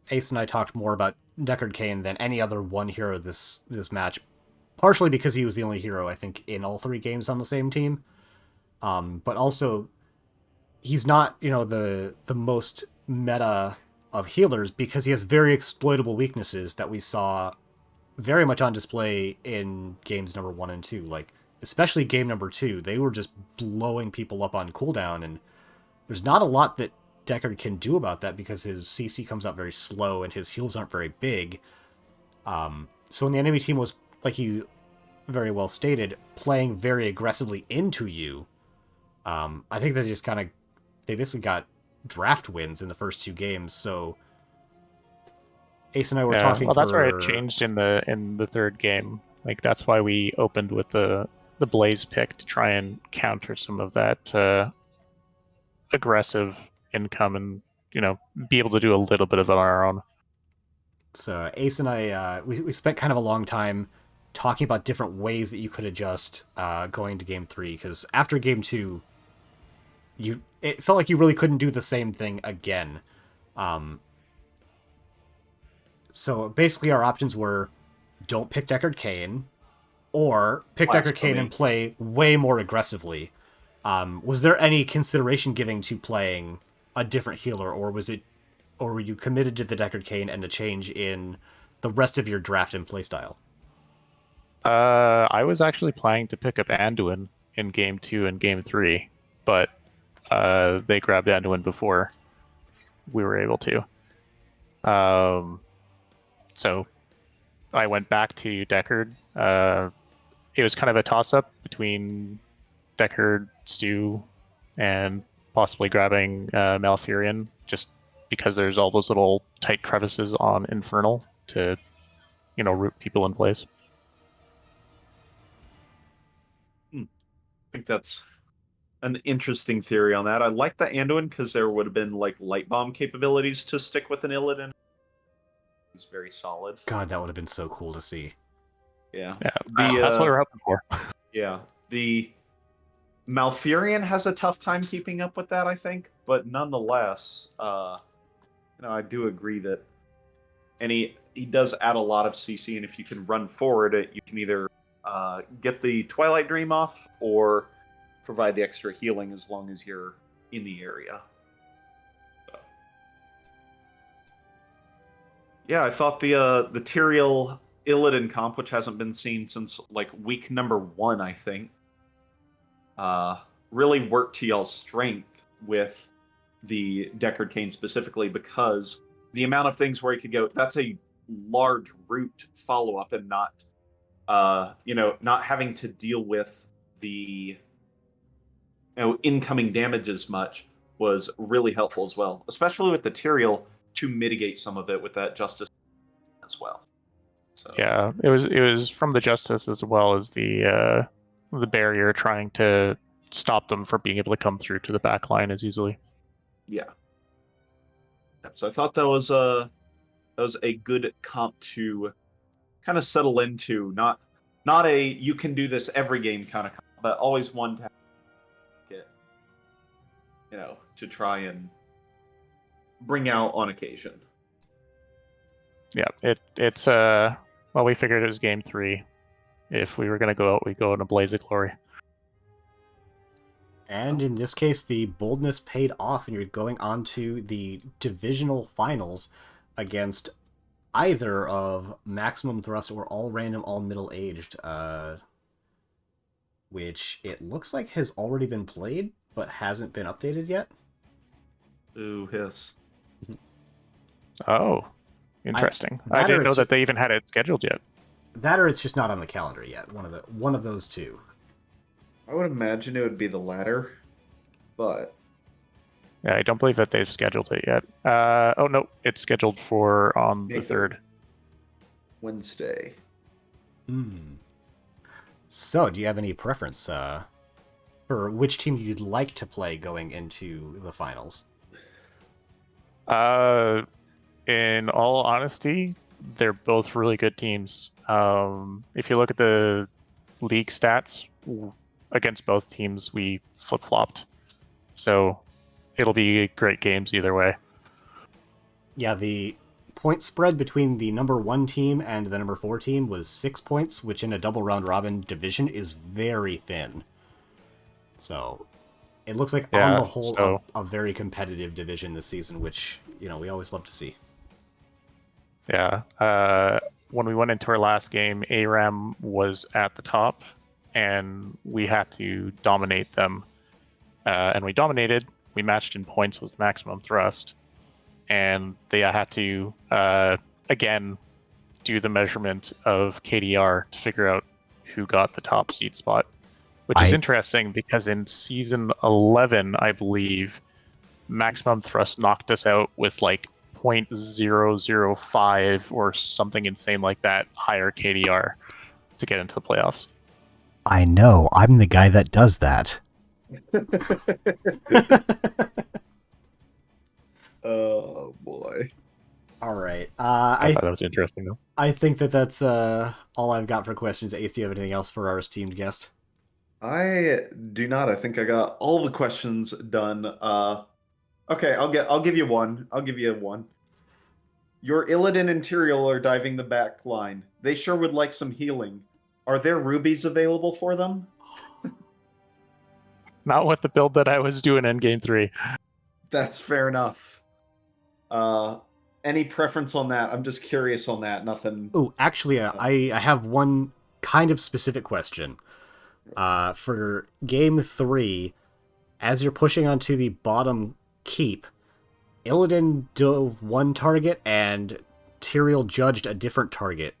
Ace and I talked more about Deckard Cain than any other one hero this match, partially because he was the only hero I think in all 3 games on the same team, but also he's not the most meta of healers because he has very exploitable weaknesses that we saw very much on display in games number 1 and 2. Like especially game number 2, they were just blowing people up on cooldown, and there's not a lot that Deckard can do about that because his CC comes out very slow and his heals aren't very big. So when the enemy team was, like you very well stated, playing very aggressively into you, I think they basically got draft wins in the first 2 games. So Ace and I were talking. Well, that's where it changed in the 3rd game. Like that's why we opened with the Blaze pick to try and counter some of that aggressive income and be able to do a little bit of it on our own. So Ace and I we spent kind of a long time talking about different ways that you could adjust going to game 3, because after game 2 it felt like you really couldn't do the same thing again. So basically our options were don't pick Deckard Cain or pick Deckard Cain and play way more aggressively. Was there any consideration giving to playing a different healer, or were you committed to the Deckard Cain and a change in the rest of your draft and playstyle? I was actually planning to pick up Anduin in game 2 and game 3, but they grabbed Anduin before we were able to. So I went back to Deckard. It was kind of a toss-up between Deckard, Stu, and possibly grabbing Malfurion, just because there's all those little tight crevices on Infernal to, root people in place. I think that's an interesting theory on that. I like the Anduin because there would have been like light bomb capabilities to stick with an Illidan. He's very solid. God, that would have been so cool to see. Yeah. That's what we're hoping for. Yeah. The Malfurion has a tough time keeping up with that, I think, but nonetheless, I do agree that he does add a lot of CC, and if you can run forward, you can either get the Twilight Dream off or provide the extra healing as long as you're in the area. So. Yeah, I thought the Tyrael Illidan comp, which hasn't been seen since like week number 1, I think, really worked to y'all's strength with the Deckard Cain specifically, because the amount of things where he could go, that's a large root follow-up, and not having to deal with the incoming damage as much was really helpful as well, especially with the Tyrael to mitigate some of it with that Justice as well. So. Yeah, it was from the Justice as well as the barrier, trying to stop them from being able to come through to the back line as easily. Yeah. So I thought that was a good comp to kind of settle into, not a you can do this every game kind of comp, but always one to get, to try and bring out on occasion. Yeah, it's well, we figured it was game 3. If we were going to go out, we'd go in a blaze of glory. And in this case, the boldness paid off, and you're going on to the divisional finals against either of Maximum Thrust or All Random, All Middle-Aged, which it looks like has already been played, but hasn't been updated yet. Ooh, hiss. Oh, interesting. I didn't know that they even had it scheduled yet. That, or it's just not on the calendar yet. One of those two. I would imagine it would be the latter, but yeah, I don't believe that they've scheduled it yet. Oh no, it's scheduled for on the 3rd. Wednesday. So, do you have any preference for which team you'd like to play going into the finals? In all honesty, they're both really good teams. If you look at the league stats against both teams, we flip-flopped. So it'll be great games either way. Yeah, the point spread between the number 1 team and the number 4 team was 6 points, which in a double round robin division is very thin. So it looks like on Yeah, the whole so a very competitive division this season, which, we always love to see. yeah, when we went into our last game, ARAM was at the top, and we had to dominate them. And we dominated. We matched in points with maximum thrust, and they had to again do the measurement of KDR to figure out who got the top seed spot, which is interesting because in season 11, I believe, maximum thrust knocked us out with like 0.005 or something insane like that higher KDR to get into the playoffs. I know. I'm the guy that does that. Oh boy. All right. I thought that was interesting, though. I think that's all I've got for questions. Ace, do you have anything else for our esteemed guest? I do not. I think I got all the questions done. Okay, I'll give you one. I'll give you one. Your Illidan and Tyrael are diving the back line. They sure would like some healing. Are there rubies available for them? Not with the build that I was doing in Game 3. That's fair enough. Any preference on that? I'm just curious on that. Nothing. Oh, actually, I have one kind of specific question. For Game 3, as you're pushing onto the bottom keep, Illidan dove one target and Tyrael judged a different target.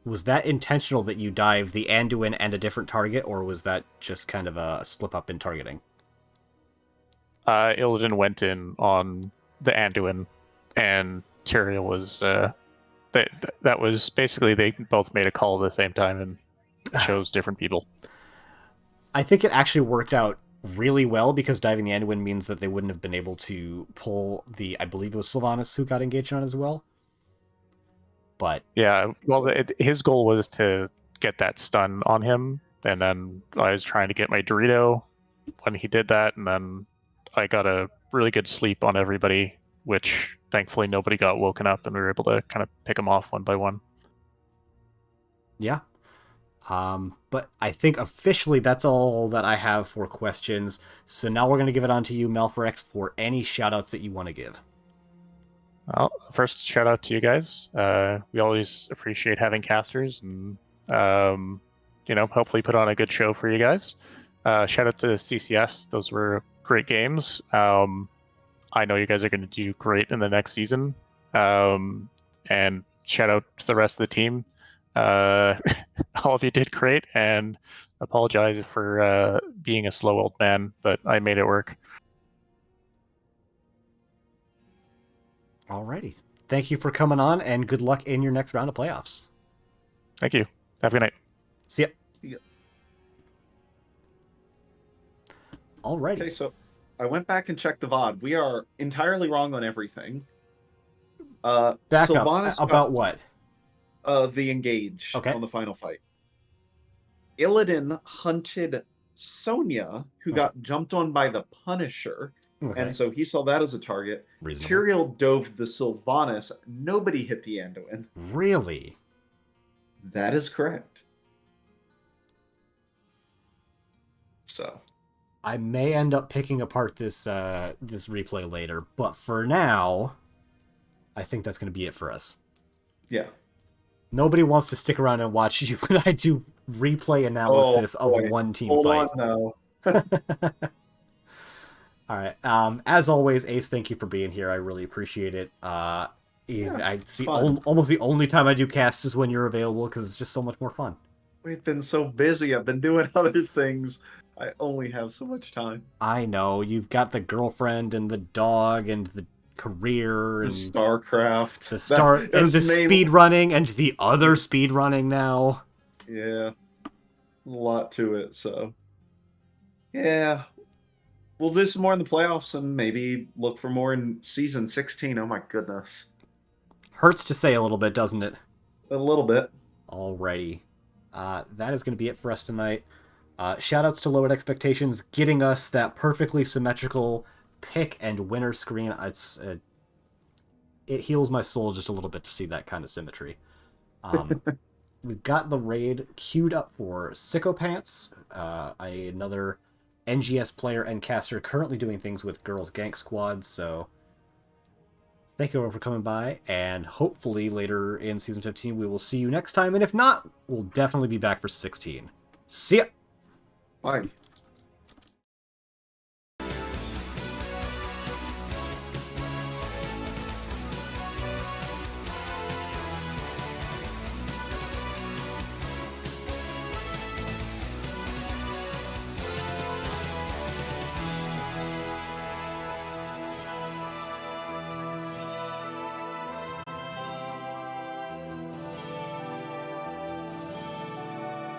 Was that intentional that you dive the Anduin and a different target, or was that just kind of a slip up in targeting? Illidan went in on the Anduin, and Tyrael was that was basically they both made a call at the same time and chose different people. I think it actually worked out really well because diving the Anduin means that they wouldn't have been able to pull the, I believe it was Sylvanas who got engaged on as well. But yeah, well, his goal was to get that stun on him, and then I was trying to get my Dorito when he did that, and then I got a really good sleep on everybody, which thankfully nobody got woken up, and we were able to kind of pick them off one by one. Yeah. But I think officially that's all that I have for questions. So now we're going to give it on to you, Melforex, for any shoutouts that you want to give. Well, first shout out to you guys. We always appreciate having casters, and hopefully put on a good show for you guys. Shout out to CCS; those were great games. I know you guys are going to do great in the next season. And shout out to the rest of the team. All of you did great, and apologize for being a slow old man, but I made it work. Alrighty. Thank you for coming on, and good luck in your next round of playoffs. Thank you. Have a good night. See ya. Yeah. Alrighty. Okay, so I went back and checked the VOD. We are entirely wrong on everything. Back Sylvanas up. About what? The engage on the final fight. Illidan hunted Sonya, who got jumped on by the Punisher, and so he saw that as a target. Tyrael dove the Sylvanas. Nobody hit the Anduin. Really? That is correct. So I may end up picking apart this this replay later, but for now, I think that's going to be it for us. Yeah. Nobody wants to stick around and watch you when I do replay analysis of one team fight. Hold on, no. All right. As always, Ace, thank you for being here. I really appreciate it. Almost the only time I do casts is when you're available because it's just so much more fun. We've been so busy. I've been doing other things. I only have so much time. I know. You've got the girlfriend and the dog and the career The and StarCraft. The speed running and the other speed running now. Yeah. A lot to it, so. Yeah. We'll do some more in the playoffs and maybe look for more in season 16. Oh my goodness. Hurts to say a little bit, doesn't it? A little bit. Alrighty. That is going to be it for us tonight. Shoutouts to Lowered Expectations, getting us that perfectly symmetrical pick and winner screen. It heals my soul just a little bit to see that kind of symmetry. We've got the raid queued up for Sicko Pants, another NGS player and caster currently doing things with Girls Gank Squad, so thank you everyone for coming by, and hopefully later in Season 15 we will see you next time, and if not, we'll definitely be back for 16. See ya! Bye.